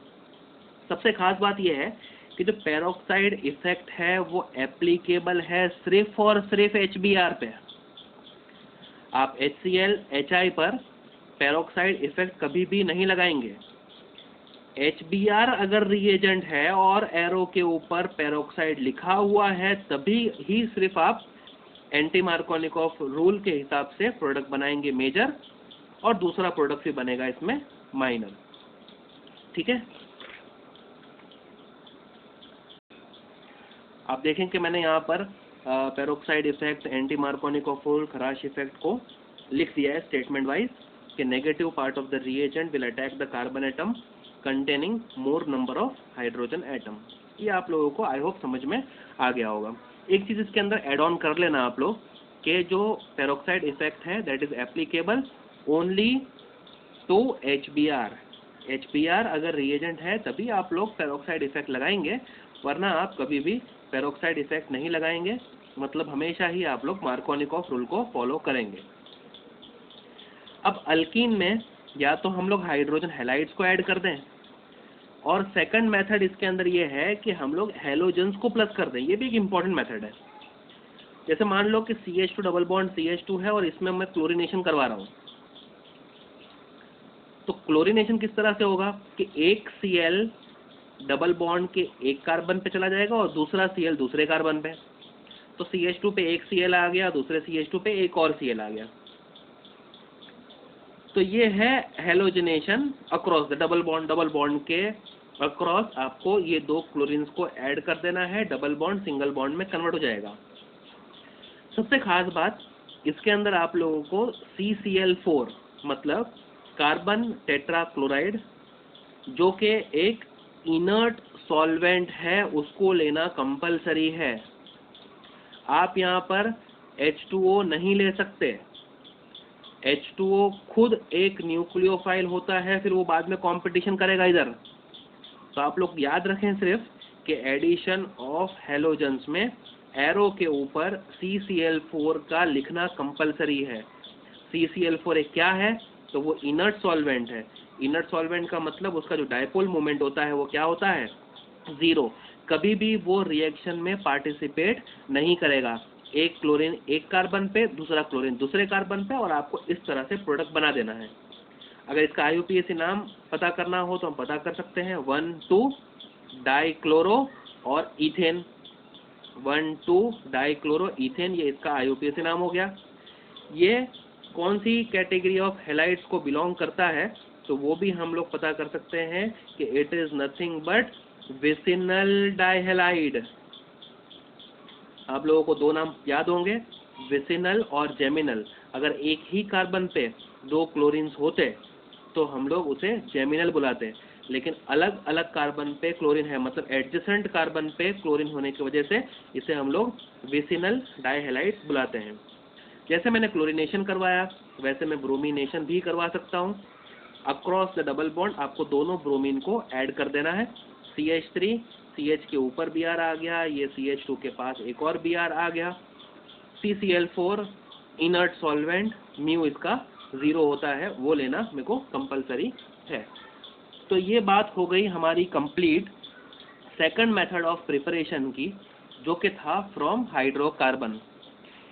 सबसे खास बात यह है कि जो पेरोक्साइड इफेक्ट है वो एप्लीकेबल है सिर्फ और सिर्फ HBr पे। आप HCl, HI पर पेरोक्साइड इफेक्ट कभी भी नहीं लगाएंगे। HBr अगर रिएजेंट है और एरो के ऊपर पेरोक्साइड लिखा हुआ है तभी ही सिर्फ आप एंटी मार्कोनिकॉफ रूल के हिसाब से प्रोडक्ट बनाएंगे मेजर, और दूसरा प्रोडक्ट भी बनेगा इसमें माइनर। ठीक है, आप देखें कि मैंने यहाँ पर peroxide effect, anti Markovnikov rule, खराश इफेक्ट को लिख दिया है स्टेटमेंट वाइज कि negative part of the reagent will attack the carbon atom containing more number of hydrogen atom. ये आप लोगों को आई होप समझ में आ गया होगा। एक चीज़ इसके अंदर एड ऑन कर लेना आप लोग कि जो पेरोक्साइड इफेक्ट है that is applicable only to HBr। HBr अगर रिएजेंट है तभी आप लोग पेरोक्साइड इफेक्ट लगाएंगे, वरना आप कभी भी पेरोक्साइड इफेक्ट नहीं लगाएंगे। मतलब हमेशा ही आप लोग मार्कोनिकॉफ रूल को फॉलो करेंगे। अब अल्कीन में या तो हम लोग हाइड्रोजन हैलाइड्स को ऐड कर दें, और सेकंड मेथड इसके अंदर ये है कि हम लोग हैलोजन्स को प्लस कर दें। ये भी एक इम्पॉर्टेंट मेथड है। जैसे मान लो कि CH2 डबल बॉन्ड CH2 है और इसमें मैं क्लोरीनेशन करवा रहा हूँ, तो क्लोरीनेशन किस तरह से होगा कि एक Cl डबल बॉन्ड के एक कार्बन पे चला जाएगा और दूसरा Cl दूसरे कार्बन पे। तो CH2 पे एक Cl आ गया, दूसरे CH2 पे एक और Cl आ गया। तो ये है halogenation across the double bond के अक्रॉस आपको ये दो क्लोरीन्स को ऐड कर देना है, डबल बॉन्ड सिंगल बॉन्ड में कन्वर्ट हो जाएगा। सबसे खास बात इसके अंदर आप लोगों को CCl4 मतलब कार्बन टेट्रा क्लोराइड जो कि एक इनर्ट सॉल्वेंट है उसको लेना कंपलसरी है। आप यहाँ पर H2O नहीं ले सकते। H2O खुद एक न्यूक्लियोफाइल होता है, फिर वो बाद में कंपटीशन करेगा इधर। तो आप लोग याद रखें सिर्फ कि एडिशन ऑफ हैलोजन्स में एरो के ऊपर CCl4 का लिखना कंपलसरी है। CCl4 एक क्या है, तो वो इनर्ट सॉल्वेंट है। इनर्ट सॉल्वेंट का मतलब उसका जो डायपोल मोमेंट होता है वो क्या होता है, 0। कभी भी वो रिएक्शन में पार्टिसिपेट नहीं करेगा। एक क्लोरीन एक कार्बन पे, दूसरा क्लोरीन दूसरे कार्बन पे, और आपको इस तरह से प्रोडक्ट बना देना है। अगर इसका IUPAC नाम पता करना हो तो हम पता कर सकते हैं, 1,2 डाइक्लोरो और इथेन। 1,2 डाइक्लोरो इथेन, ये इसका IUPAC नाम हो गया। ये कौन सी कैटेगरी ऑफ हैलाइड्स को बिलोंग करता है, तो वो भी हम लोग पता कर सकते हैं कि it is nothing but vicinal dihalide. आप लोगों को दो नाम याद होंगे, विसिनल और जेमिनल। अगर एक ही कार्बन पे दो क्लोरीन्स होते तो हम लोग उसे जेमिनल बुलाते, लेकिन अलग अलग कार्बन पे क्लोरीन है, मतलब एडजेसेंट कार्बन पे क्लोरीन होने की वजह से इसे हम लोग विसिनल डाइहैलाइड बुलाते हैं। जैसे मैंने क्लोरीनेशन करवाया वैसे मैं ब्रोमीनेशन भी करवा सकता हूँ। अक्रॉस द डबल बॉन्ड आपको दोनों ब्रोमीन को ऐड कर देना है। CH3 CH के ऊपर Br आ गया, ये CH2 के पास एक और Br आ गया। CCl4 इनर्ट सॉल्वेंट, म्यू इसका 0 होता है, वो लेना मेरे को कंपलसरी है। तो ये बात हो गई हमारी complete second method of preparation की, जो कि था फ्रॉम हाइड्रोकार्बन।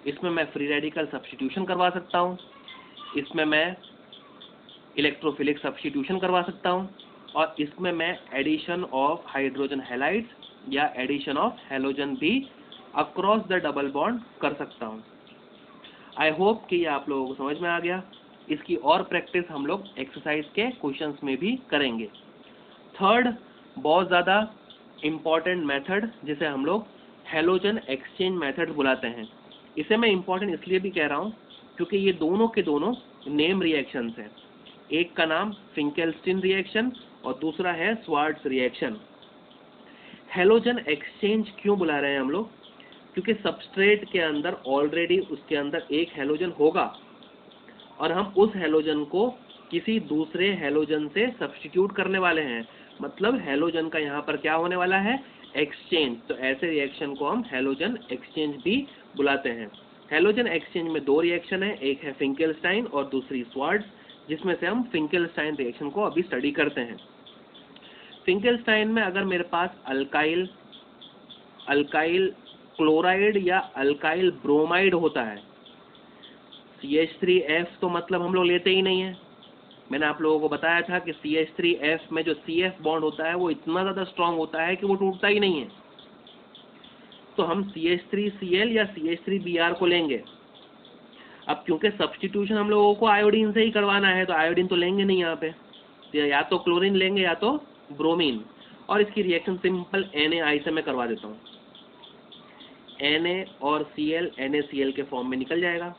इसमें मैं फ्री रेडिकल सब्स्टिट्यूशन करवा सकता हूँ, इसमें मैं इलेक्ट्रोफिलिक सब्स्टिट्यूशन करवा सकता हूँ, और इसमें मैं एडिशन ऑफ हाइड्रोजन हैलाइड्स या एडिशन ऑफ हैलोजन भी अक्रॉस द डबल बॉन्ड कर सकता हूँ। आई होप कि ये आप लोगों को समझ में आ गया। इसकी और प्रैक्टिस हम लोग एक्सरसाइज के क्वेश्चंस में भी करेंगे। थर्ड बहुत ज़्यादा इम्पॉर्टेंट मेथड जिसे हम लोग हैलोजन एक्सचेंज मेथड बुलाते हैं। इसे मैं इम्पोर्टेंट इसलिए भी कह रहा हूँ क्योंकि ये दोनों के दोनों नेम रिएक्शंस हैं। एक का नाम फिंकेल्स्टीन रिएक्शन और दूसरा है स्वार्ट्ज रिएक्शन। हैलोजन एक्सचेंज क्यों बुला रहे हैं हम लोग? क्योंकि सबस्ट्रेट के अंदर ऑलरेडी उसके अंदर एक हैलोजन होगा और हम उस हैलोजन को किसी दूसरे हैलोजन से सब्स्टिट्यूट करने वाले हैं। मतलब हैलोजन का यहाँ पर क्या होने वाला है? एक्सचेंज। तो ऐसे रिएक्शन को हम हैलोजन एक्सचेंज भी बुलाते हैं। हैलोजन एक्सचेंज में दो रिएक्शन है, एक है फिंकेल्स्टाइन और दूसरी स्वार्ट्ज, जिसमें से हम फिंकेल्स्टाइन रिएक्शन को अभी स्टडी करते हैं। फिंकेल्स्टाइन में अगर मेरे पास अल्काइल क्लोराइड या अल्काइल ब्रोमाइड होता है, CH3F तो मतलब हम लोग लेते ही नहीं है। मैंने आप लोगों को बताया था कि CH3F में जो CF बॉन्ड होता है वो इतना ज़्यादा स्ट्रांग होता है कि वो टूटता ही नहीं है। तो हम CH3Cl या CH3Br को लेंगे। अब क्योंकि सब्स्टिट्यूशन हम लोगों को आयोडीन से ही करवाना है तो आयोडीन तो लेंगे नहीं यहाँ पे, तो या तो क्लोरीन लेंगे या तो ब्रोमीन। और इसकी रिएक्शन सिंपल NaI से मैं करवा देता हूँ। Na और Cl NaCl के फॉर्म में निकल जाएगा।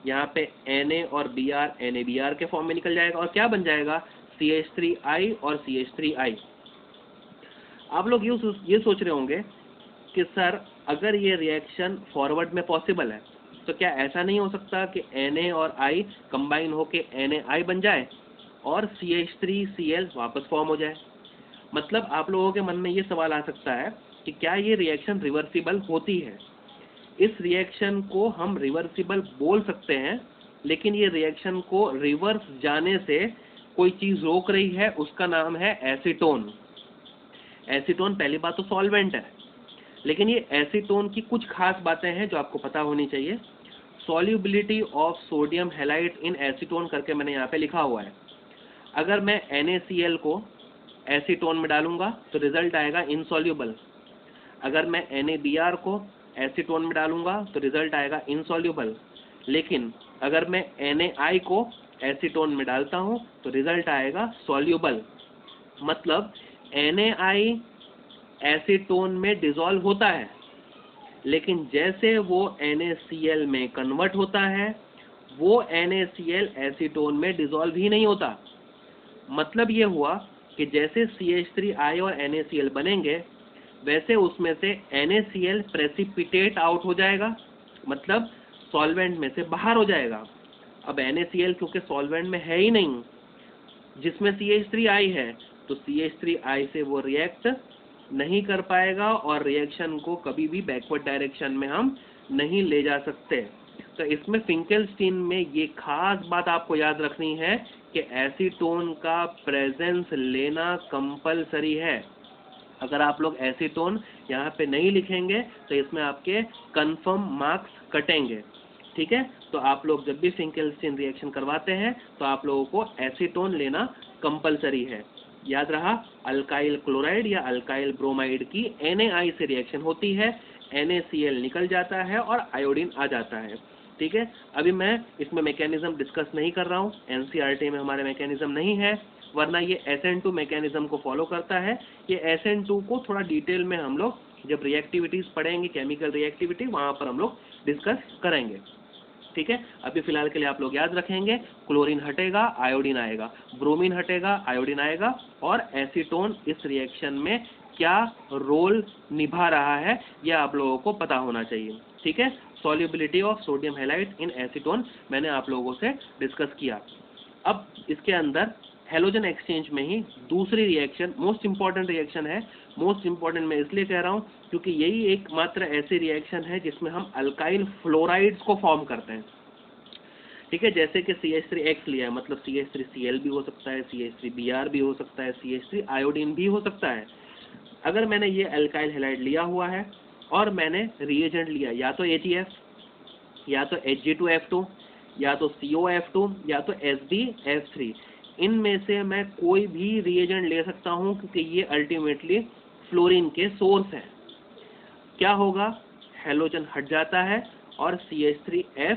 यहाँ पे Na और Br NaBr के फॉर्म में निकल जाएगा और क्या बन जाएगा? CH3I और CH3I। आप लोग ये सोच रहे होंगे कि सर अगर ये रिएक्शन फॉरवर्ड में पॉसिबल है तो क्या ऐसा नहीं हो सकता कि Na और I कंबाइन होके NaI बन जाए और CH3Cl वापस फॉर्म हो जाए? मतलब आप लोगों के मन में ये सवाल आ सकता है कि क्या ये रिएक्शन रिवर्सिबल होती है? इस रिएक्शन को हम रिवर्सिबल बोल सकते हैं, लेकिन ये रिएक्शन को रिवर्स जाने से कोई चीज़ रोक रही है, उसका नाम है एसीटोन। एसीटोन पहली बात तो सॉल्वेंट है, लेकिन ये एसीटोन की कुछ खास बातें हैं जो आपको पता होनी चाहिए। Solubility of sodium halide in acetone करके मैंने यहाँ पे लिखा हुआ है। अगर मैं NaCl को एसीटोन में डालूंगा तो रिजल्ट आएगा इनसॉल्युबल। अगर मैं NaBr को एसीटोन में डालूंगा तो रिजल्ट आएगा इनसॉल्युबल। लेकिन अगर मैं NaI को एसीटोन में डालता हूं तो रिजल्ट आएगा सॉल्युबल। मतलब NaI एसीटोन में डिसॉल्व होता है, लेकिन जैसे वो NaCl में कन्वर्ट होता है वो NaCl एसीटोन में डिसॉल्व ही नहीं होता। मतलब ये हुआ कि जैसे CH3I और NaCl बनेंगे वैसे उसमें से NaCl प्रेसिपिटेट आउट हो जाएगा, मतलब सॉल्वेंट में से बाहर हो जाएगा। अब NaCl क्योंकि सॉल्वेंट में है ही नहीं, जिसमें CH3I है, तो CH3I से वो रिएक्ट नहीं कर पाएगा और रिएक्शन को कभी भी बैकवर्ड डायरेक्शन में हम नहीं ले जा सकते। तो इसमें फिंकेल्स्टीन में ये खास बात आपको याद रखनी है कि एसीटोन का प्रेजेंस लेना कंपलसरी है। अगर आप लोग एसीटोन यहाँ पे नहीं लिखेंगे तो इसमें आपके कंफर्म मार्क्स कटेंगे। ठीक है, तो आप लोग जब भी फिंकेल्स्टीन रिएक्शन करवाते हैं तो आप लोगों को एसीटोन लेना कंपलसरी है। याद रहा, अल्काइल क्लोराइड या अल्काइल ब्रोमाइड की NaI से रिएक्शन होती है, NaCl निकल जाता है और आयोडीन आ जाता है। ठीक है, अभी मैं इसमें मैकेनिज्म डिस्कस नहीं कर रहा हूँ, NCERT में हमारे मैकेनिज्म नहीं है, वरना ये SN2 मैकेनिज्म को फॉलो करता है। ये SN2 को थोड़ा डिटेल में हम लोग जब रिएक्टिविटीज पढ़ेंगे, केमिकल रिएक्टिविटी, वहाँ पर हम लोग डिस्कस करेंगे। ठीक है, अभी फिलहाल के लिए आप लोग याद रखेंगे, क्लोरीन हटेगा आयोडीन आएगा, ब्रोमीन हटेगा आयोडीन आएगा, और एसीटोन इस रिएक्शन में क्या रोल निभा रहा है यह आप लोगों को पता होना चाहिए। ठीक है, solubility of sodium halide in acetone मैंने आप लोगों से डिस्कस किया। अब इसके अंदर हैलोजन एक्सचेंज में ही दूसरी रिएक्शन मोस्ट इंपॉर्टेंट रिएक्शन है। मोस्ट इंपॉर्टेंट मैं इसलिए कह रहा हूँ क्योंकि यही एकमात्र ऐसी रिएक्शन है जिसमें हम अल्काइल फ्लोराइड्स को फॉर्म करते हैं। ठीक है, जैसे कि CH3X लिया है, मतलब CH3Cl भी हो सकता है, CH3Br भी हो सकता है, CH3 आयोडीन भी हो सकता है। अगर मैंने ये अल्काइल हैलाइड लिया हुआ है और मैंने रिएजेंट लिया या तो AgF या तो Hg2F2 या तो COF2 या तो SdF3, इनमें से मैं कोई भी रिएजेंट ले सकता हूं क्योंकि ये अल्टीमेटली फ्लोरीन के सोर्स हैं। क्या होगा? हैलोजन हट जाता है और CH3F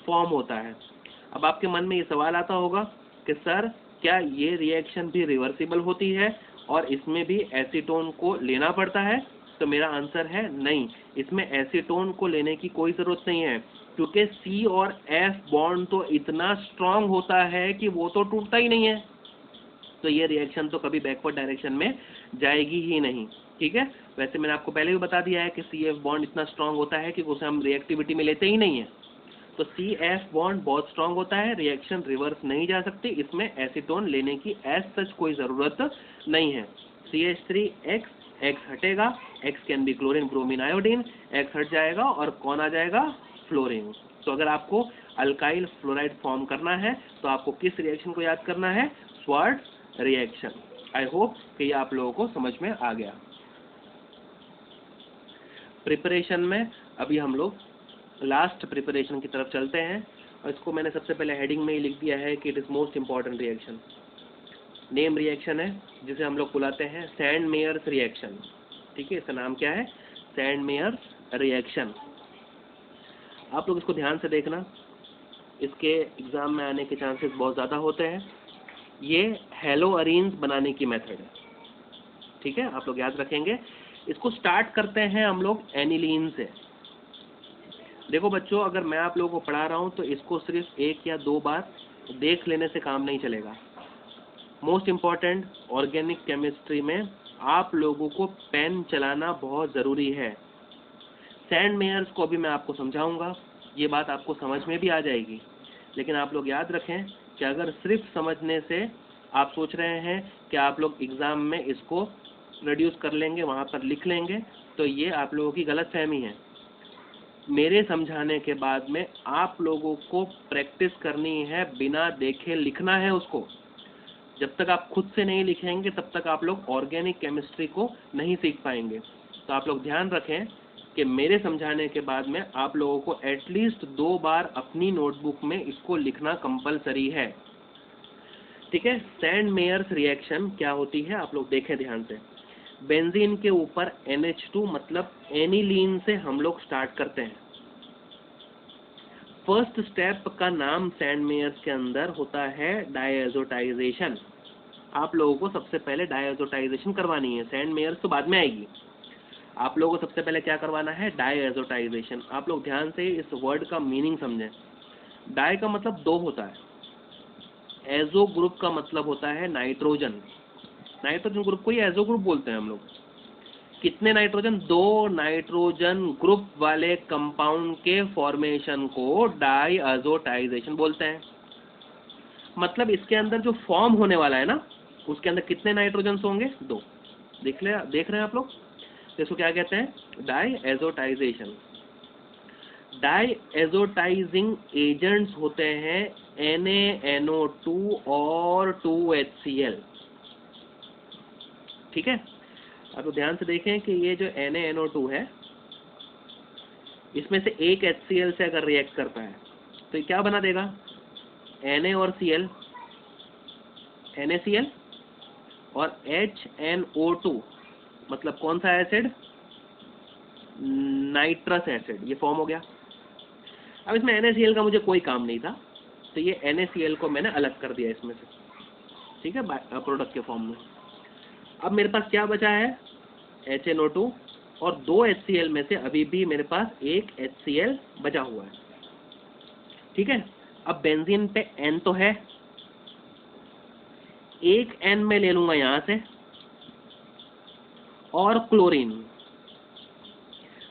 फॉर्म होता है। अब आपके मन में ये सवाल आता होगा कि सर क्या ये रिएक्शन भी रिवर्सिबल होती है और इसमें भी एसीटोन को लेना पड़ता है? तो मेरा आंसर है नहीं, इसमें एसीटोन को लेने की कोई ज़रूरत नहीं है, क्योंकि C और F बॉन्ड तो इतना स्ट्रांग होता है कि वो तो टूटता ही नहीं है, तो ये रिएक्शन तो कभी बैकवर्ड डायरेक्शन में जाएगी ही नहीं। ठीक है, वैसे मैंने आपको पहले भी बता दिया है कि CF बॉन्ड इतना स्ट्रांग होता है कि उसे हम रिएक्टिविटी में लेते ही नहीं है, तो CF बॉन्ड बहुत स्ट्रांग होता है, रिएक्शन रिवर्स नहीं जा सकती, इसमें एसीटोन लेने की एज सच कोई ज़रूरत नहीं है। CH3X, X हटेगा, X can be chlorine bromine iodine, X हट जाएगा और कौन आ जाएगा, फ्लोरीन। तो अगर आपको अल्काइल फ्लोराइड फॉर्म करना है तो आपको किस रिएक्शन को याद करना है, स्वार्ट्ज रिएक्शन। आई होप कि ये आप लोगों को समझ में आ गया। प्रिपरेशन में अभी हम लोग लास्ट प्रिपरेशन की तरफ चलते हैं, और इसको मैंने सबसे पहले हेडिंग में ही लिख दिया है कि it is most important reaction. Name reaction है जिसे हम लोग बुलाते हैं सैंड मेयर्स रिएक्शन। ठीक है, इसका नाम क्या है, सैंड मेयर्स रिएक्शन। आप लोग इसको ध्यान से देखना, इसके एग्ज़ाम में आने के चांसेस बहुत ज़्यादा होते हैं। ये हेलोअरीन्स बनाने की मेथड है। ठीक है, आप लोग याद रखेंगे। इसको स्टार्ट करते हैं हम लोग एनिलीन से। देखो बच्चों, अगर मैं आप लोगों को पढ़ा रहा हूँ तो इसको सिर्फ 1 या 2 बार देख लेने से काम नहीं चलेगा। मोस्ट इम्पॉर्टेंट, ऑर्गेनिक केमिस्ट्री में आप लोगों को पेन चलाना बहुत ज़रूरी है। सैंड मेयर्स को अभी मैं आपको समझाऊंगा, ये बात आपको समझ में भी आ जाएगी, लेकिन आप लोग याद रखें कि अगर सिर्फ समझने से आप सोच रहे हैं कि आप लोग एग्ज़ाम में इसको रिड्यूस कर लेंगे, वहाँ पर लिख लेंगे, तो ये आप लोगों की गलत फहमी है। मेरे समझाने के बाद में आप लोगों को प्रैक्टिस करनी है, बिना देखे लिखना है उसको। जब तक आप खुद से नहीं लिखेंगे तब तक आप लोग ऑर्गेनिक केमिस्ट्री को नहीं सीख पाएंगे। तो आप लोग ध्यान रखें कि मेरे समझाने के बाद में आप लोगों को एटलीस्ट 2 बार अपनी नोटबुक में इसको लिखना कंपलसरी है। ठीक है, सैंड मेयर्स रिएक्शन क्या होती है आप लोग देखें ध्यान से। बेंजीन के ऊपर NH2 मतलब एनिलीन से हम लोग स्टार्ट करते हैं। फर्स्ट स्टेप का नाम सैंड मेयर्स के अंदर होता है डायएज़ोटाइजेशन। आप लोगों को सबसे पहले डायएज़ोटाइजेशन करवानी है, सैंड मेयर्स तो बाद में आएगी। आप लोगों को सबसे पहले क्या करवाना है, डायएज़ोटाइजेशन। आप लोग ध्यान से इस वर्ड का मीनिंग समझें। डाई का मतलब 2 होता है, एजो ग्रुप का मतलब होता है नाइट्रोजन। नाइट्रोजन ग्रुप को ही एजो ग्रुप बोलते हैं हम लोग। कितने नाइट्रोजन, 2 नाइट्रोजन ग्रुप वाले कंपाउंड के फॉर्मेशन को डायएज़ोटाइजेशन बोलते हैं। मतलब इसके अंदर जो फॉर्म होने वाला है ना, उसके अंदर कितने नाइट्रोजन होंगे, 2। देख रहे हैं आप लोग, इसको क्या कहते हैं, डायएज़ोटाइजेशन। डायएज़ोटाइजिंग एजेंट्स होते हैं NaNO2 और 2HCl। ठीक है, अब तो ध्यान से देखें कि ये जो NaNO2 है, इसमें से एक HCl से अगर रिएक्ट करता है तो ये क्या बना देगा, Na और Cl, NaCl और HNO2 मतलब कौन सा एसिड, नाइट्रस एसिड, ये फॉर्म हो गया। अब इसमें NaCl का मुझे कोई काम नहीं था, तो ये NaCl को मैंने अलग कर दिया इसमें से। ठीक है, प्रोडक्ट के फॉर्म में। अब मेरे पास क्या बचा है, HNO2 और 2 HCl में से अभी भी मेरे पास एक HCl बचा हुआ है। ठीक है, अब बेंजीन पे N तो है, एक N में ले लूंगा यहां से, और क्लोरीन,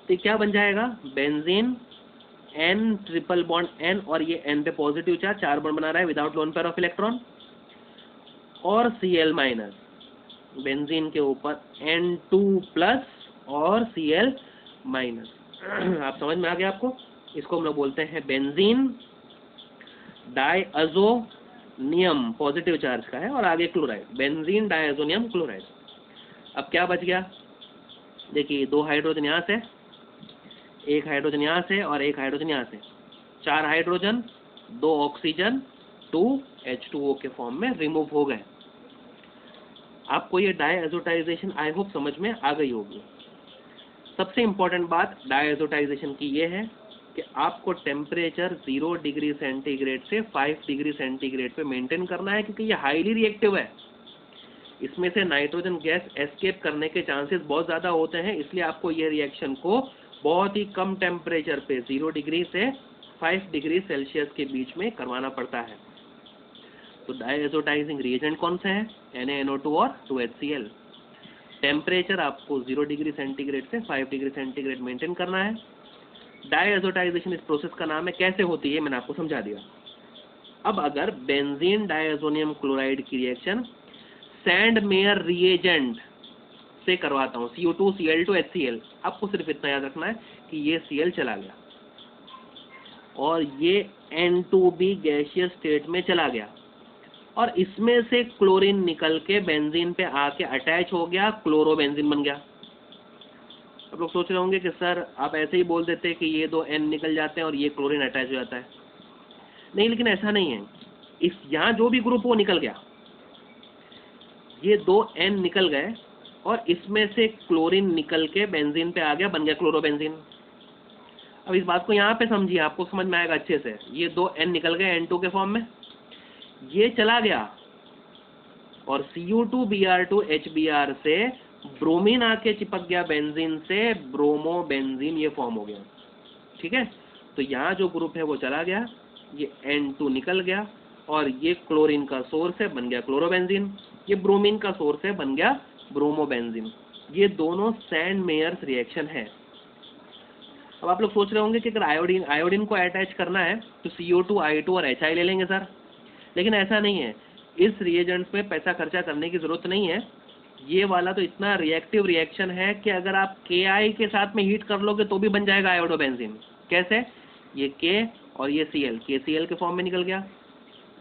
तो क्या बन जाएगा, benzene N triple bond N, और ये N पे पॉजिटिव चार्ज 4 बॉन्ड बना रहा है without lone pair of electron, और Cl माइनस, बेंजीन के ऊपर N2 प्लस और Cl माइनस। आप समझ में आ गया आपको, इसको हम लोग बोलते हैं बेंजीन डायअज़ोनियम, पॉजिटिव चार्ज का है, और आगे क्लोराइड, बेंजीन डायअज़ोनियम क्लोराइड। अब क्या बच गया, देखिए 2 हाइड्रोजन यहाँ से, 1 हाइड्रोजन यहाँ से, और 1 हाइड्रोजन यहाँ से, 4 हाइड्रोजन, 2 ऑक्सीजन, 2 H2O के फॉर्म में रिमूव हो गए। आपको ये डायएज़ोटाइजेशन आई होप समझ में आ गई होगी। सबसे इम्पोर्टेंट बात डायएज़ोटाइजेशन की ये है कि आपको टेम्परेचर 0 डिग्री सेंटीग्रेड से 5 डिग्री सेंटीग्रेड पे मेंटेन करना है, क्योंकि ये हाईली रिएक्टिव है। इसमें से नाइट्रोजन गैस एस्केप करने के चांसेस बहुत ज़्यादा होते हैं, इसलिए आपको ये रिएक्शन को बहुत ही कम टेम्परेचर पे 0 डिग्री से 5 डिग्री सेल्सियस के बीच में करवाना पड़ता है। तो डायएजोटाइजिंग रिएजेंट कौन सा है? NaNO2 और 2HCl। टेम्परेचर आपको 0 डिग्री सेंटीग्रेड से 5 डिग्री सेंटीग्रेड मेंटेन करना है। डायएजोटाइजेशन इस प्रोसेस का नाम है। कैसे होती है मैंने आपको समझा दिया। अब अगर बेंजीन डायजोनियम क्लोराइड की रिएक्शन सैंड मेयर रिएजेंट से करवाता हूँ, CO2 Cl2 HCl, आपको सिर्फ इतना याद रखना है कि ये Cl चला गया और ये N2B गैसियस स्टेट में चला गया और इसमें से क्लोरीन निकल के बेंजीन पे आके अटैच हो गया, क्लोरोबेंजीन बन गया। अब लोग सोच रहे होंगे कि सर आप ऐसे ही बोल देते कि ये दो N निकल जाते हैं और ये क्लोरीन अटैच हो जाता है। नहीं, लेकिन ऐसा नहीं है। इस यहाँ जो भी ग्रुप वो निकल गया, ये दो N निकल गए और इसमें से क्लोरीन निकल के बेंजीन पे आ गया, बन गया क्लोरोबेंजीन। अब इस बात को यहाँ पे समझिए, आपको समझ में आएगा अच्छे से। ये दो N निकल गए N2 के फॉर्म में, ये चला गया और Cu2Br2 HBr से ब्रोमीन आके चिपक गया बेंजीन से, ब्रोमोबेंजीन ये फॉर्म हो गया। ठीक है, तो यहाँ जो ग्रुप है वो चला गया, ये N2 निकल गया और ये क्लोरीन का सोर्स है, बन गया क्लोरोबेंजीन। ये ब्रोमीन का सोर्स है, बन गया ब्रोमोबेंजीन। ये दोनों सैंड मेयर्स रिएक्शन है। अब आप लोग सोच रहे होंगे कि अगर आयोडीन को अटैच करना है तो CO2 I2 और HI ले लेंगे सर, लेकिन ऐसा नहीं है। इस रिएजेंट्स में पैसा खर्चा करने की जरूरत नहीं है। ये वाला तो इतना रिएक्टिव रिएक्शन है कि अगर आप KI के साथ में हीट कर लोगे तो भी बन जाएगा आयोडोबेंजीन। कैसे? ये K और ये Cl, KCl के फॉर्म में निकल गया,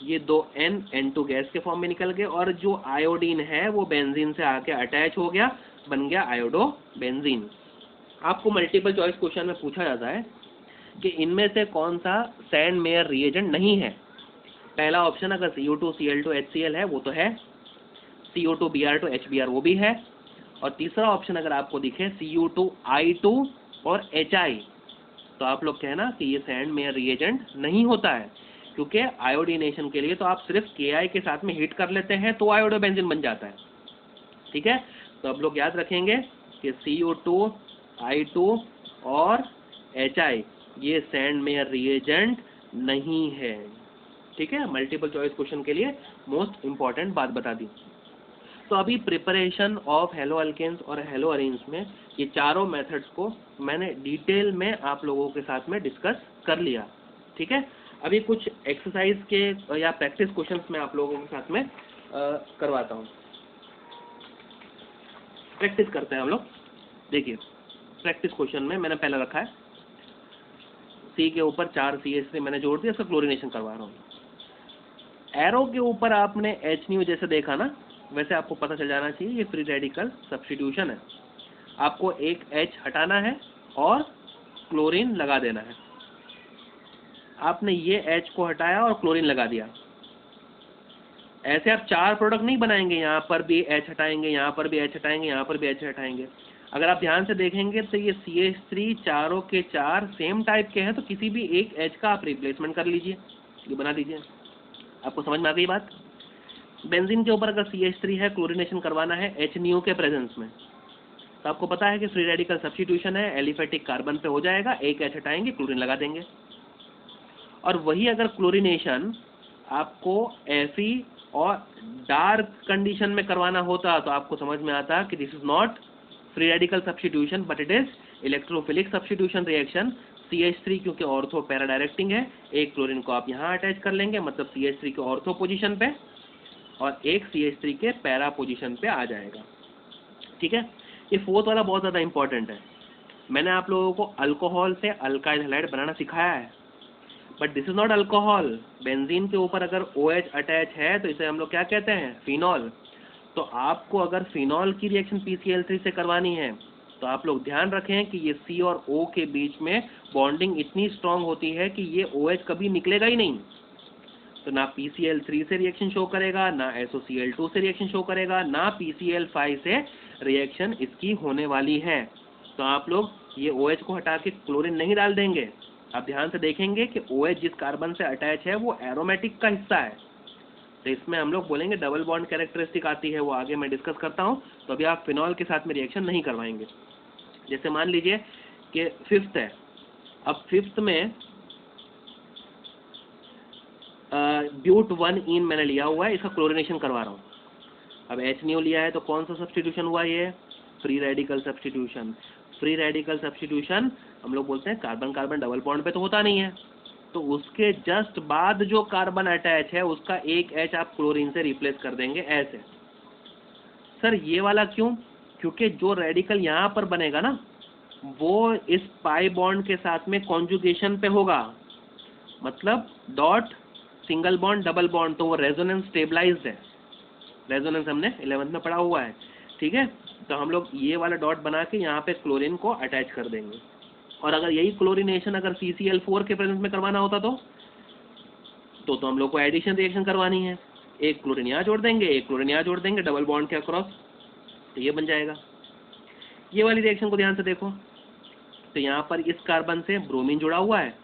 ये दो N2 गैस के फॉर्म में निकल गए और जो आयोडीन है वो बेंजीन से आके अटैच हो गया, बन गया आयोडोबेंजीन। आपको मल्टीपल चॉइस क्वेश्चन में पूछा जाता है कि इनमें से कौन सा सैंड मेयर रिएजेंट नहीं है। पहला ऑप्शन अगर CO2 Cl2 HCl है वो तो है, CO2 Br2 HBr वो भी है, और तीसरा ऑप्शन अगर आपको दिखे CO2 I2 और HI, तो आप लोग कहना कि ये सैंड मेयर रिएजेंट नहीं होता है, क्योंकि आयोडीनेशन के लिए तो आप सिर्फ KI के साथ में हीट कर लेते हैं तो आयोडोबेंजीन बन जाता है। ठीक है, तो आप लोग याद रखेंगे कि CO2 I2 और HI ये सैंड मेयर रिएजेंट नहीं है। ठीक है, मल्टीपल चॉइस क्वेश्चन के लिए मोस्ट इंपॉर्टेंट बात बता दी। तो अभी प्रिपरेशन ऑफ हेलो अल्केन्स और हेलो अरेन्स में ये चारों मेथड्स को मैंने डिटेल में आप लोगों के साथ में डिस्कस कर लिया। ठीक है, अभी कुछ एक्सरसाइज के या प्रैक्टिस क्वेश्चंस मैं आप लोगों के साथ में करवाता हूँ। प्रैक्टिस करते हैं हम लोग। देखिए, प्रैक्टिस क्वेश्चन में मैंने पहला रखा है C के ऊपर 4 CH3 मैंने जोड़ दिया, इसका क्लोरीनेशन करवा रहा हूँ। एरो के ऊपर आपने HNu जैसे देखा ना, वैसे आपको पता चल जाना चाहिए ये फ्री रेडिकल सब्स्टिट्यूशन है। आपको एक H हटाना है और क्लोरीन लगा देना है। आपने ये H को हटाया और क्लोरीन लगा दिया। ऐसे आप 4 प्रोडक्ट नहीं बनाएंगे, यहाँ पर भी H हटाएंगे, यहाँ पर भी H हटाएंगे, यहाँ पर भी H हटाएंगे। अगर आप ध्यान से देखेंगे तो ये CH3 चारों के 4 सेम टाइप के हैं, तो किसी भी एक H का आप रिप्लेसमेंट कर लीजिए, ये बना दीजिए। आपको समझ में आ गई बात? बेंजीन के ऊपर अगर CH3 है, क्लोरीनेशन करवाना है HNu के प्रेजेंस में, तो आपको पता है कि फ्री रेडिकल सब्स्टिट्यूशन है, एलिफेटिक कार्बन पे हो जाएगा, एक H हटाएंगे, क्लोरीन लगा देंगे। और वही अगर क्लोरीनेशन आपको Fe और डार्क कंडीशन में करवाना होता तो आपको समझ में आता कि this is not free radical substitution but it is electrophilic substitution reaction. CH3 क्योंकि ऑर्थो पैरा डायरेक्टिंग है, एक क्लोरीन को आप यहाँ अटैच कर लेंगे, मतलब CH3 के ऑर्थो पोजीशन पे, और एक CH3 के पैरा पोजीशन पे आ जाएगा। ठीक है, ये फोर्थ वाला बहुत ज़्यादा इंपॉर्टेंट है। मैंने आप लोगों को अल्कोहल से अल्काइल हैलाइड बनाना सिखाया है, but this is not alcohol. Benzene के ऊपर अगर OH अटैच है तो इसे हम लोग क्या कहते हैं? फिनॉल। तो आपको अगर फिनॉल की रिएक्शन PCl3 से करवानी है तो आप लोग ध्यान रखें कि ये C और O के बीच में बॉन्डिंग इतनी स्ट्रांग होती है कि ये OH कभी निकलेगा ही नहीं। तो ना PCl3 से रिएक्शन शो करेगा, ना SOCl2 से रिएक्शन शो करेगा, ना PCl5 से रिएक्शन इसकी होने वाली है। तो आप लोग ये OH को हटा के क्लोरीन नहीं डाल देंगे। आप ध्यान से देखेंगे कि OH जिस कार्बन से अटैच है वो एरोमेटिक का हिस्सा है, तो इसमें हम लोग बोलेंगे डबल बॉन्ड कैरेक्टरिस्टिक आती है, वो आगे मैं डिस्कस करता हूँ। तो अभी आप फिनॉल के साथ में रिएक्शन नहीं करवाएंगे। जैसे मान लीजिए कि 5th है, अब 5th में ब्यूट 1 इन मैंने लिया हुआ है, इसका क्लोरिनेशन करवा रहा हूँ। अब HNO लिया है तो कौन सा सब्स्टिट्यूशन हुआ, ये free radical substitution. Free radical substitution हम लोग बोलते हैं कार्बन कार्बन डबल बॉन्ड पे तो होता नहीं है, तो उसके जस्ट बाद जो कार्बन अटैच है उसका एक H आप क्लोरीन से रिप्लेस कर देंगे ऐसे। सर ये वाला क्यों? क्योंकि जो रेडिकल यहाँ पर बनेगा ना वो इस पाई बॉन्ड के साथ में कॉन्जुगेशन पे होगा, मतलब dot single bond double bond, तो वो रेजोनेंस स्टेबलाइज्ड है। रेजोनेंस हमने 11th में पढ़ा हुआ है, ठीक है। तो हम लोग ये वाला डॉट बना के यहाँ पे क्लोरीन को अटैच कर देंगे। और अगर यही क्लोरीनेशन अगर CCl4 के प्रेजेंस में करवाना होता तो हम लोग को एडिशन रिएक्शन करवानी है, एक क्लोरीन यहाँ जोड़ देंगे, एक क्लोरीन यहाँ जोड़ देंगे डबल बॉन्ड के अक्रॉस, तो ये बन जाएगा। ये वाली रिएक्शन को ध्यान से देखो, तो यहाँ पर इस कार्बन से ब्रोमीन जुड़ा हुआ है,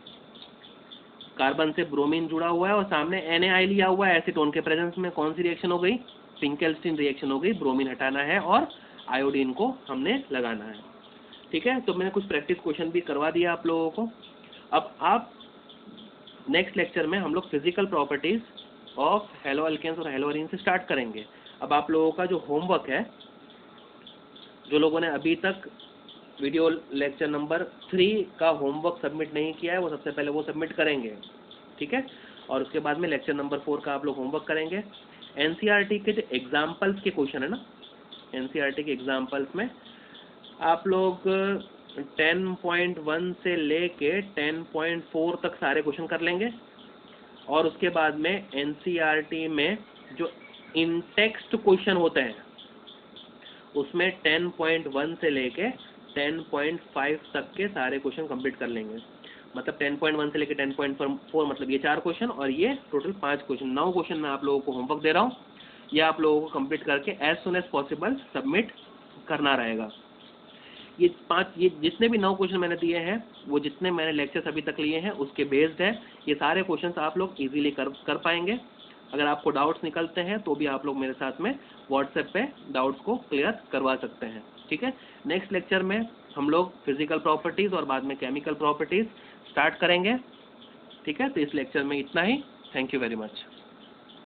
कार्बन से ब्रोमीन जुड़ा हुआ है और सामने NaI लिया हुआ है एसीटोन के प्रेजेंस में। कौन सी रिएक्शन हो गई? फिंकेल्स्टीन रिएक्शन हो गई। ब्रोमीन हटाना है और आयोडीन को हमने लगाना है, ठीक है। तो मैंने कुछ प्रैक्टिस क्वेश्चन भी करवा दिया आप लोगों को। अब आप नेक्स्ट लेक्चर में हम लोग physical properties of haloalkanes और हेलो एरीन से स्टार्ट करेंगे। अब आप लोगों का जो होमवर्क है, जो लोगों ने अभी तक वीडियो लेक्चर नंबर 3 का होमवर्क सबमिट नहीं किया है, वो सबसे पहले वो सबमिट करेंगे, ठीक है। और उसके बाद में लेक्चर नंबर 4 का आप लोग होमवर्क करेंगे। NCERT के जो एग्जाम्पल्स के क्वेश्चन है ना, NCERT के एग्जाम्पल्स में आप लोग 10.1 से लेके 10.4 तक सारे क्वेश्चन कर लेंगे। और उसके बाद में NCERT में जो इन टेक्स्ट क्वेश्चन होते हैं उसमें 10.1 से लेके 10.5 तक के सारे क्वेश्चन कंप्लीट कर लेंगे। मतलब 10.1 से लेके 10.4 मतलब ये 4 क्वेश्चन और ये टोटल 5 क्वेश्चन, 9 क्वेश्चन मैं आप लोगों को होमवर्क दे रहा हूँ। ये आप लोगों को कंप्लीट करके as soon as possible submit करना रहेगा। ये जितने भी 9 क्वेश्चन मैंने दिए हैं, वो जितने मैंने लेक्चर्स अभी तक लिए हैं उसके बेस्ड है। ये सारे क्वेश्चंस आप लोग इजीली कर पाएंगे। अगर आपको डाउट्स निकलते हैं तो भी आप लोग मेरे साथ में व्हाट्सएप पे डाउट्स को क्लियर करवा सकते हैं, ठीक है। नेक्स्ट लेक्चर में हम लोग फिजिकल प्रॉपर्टीज़ और बाद में केमिकल प्रॉपर्टीज़ स्टार्ट करेंगे, ठीक है। तो इस लेक्चर में इतना ही। Thank you very much.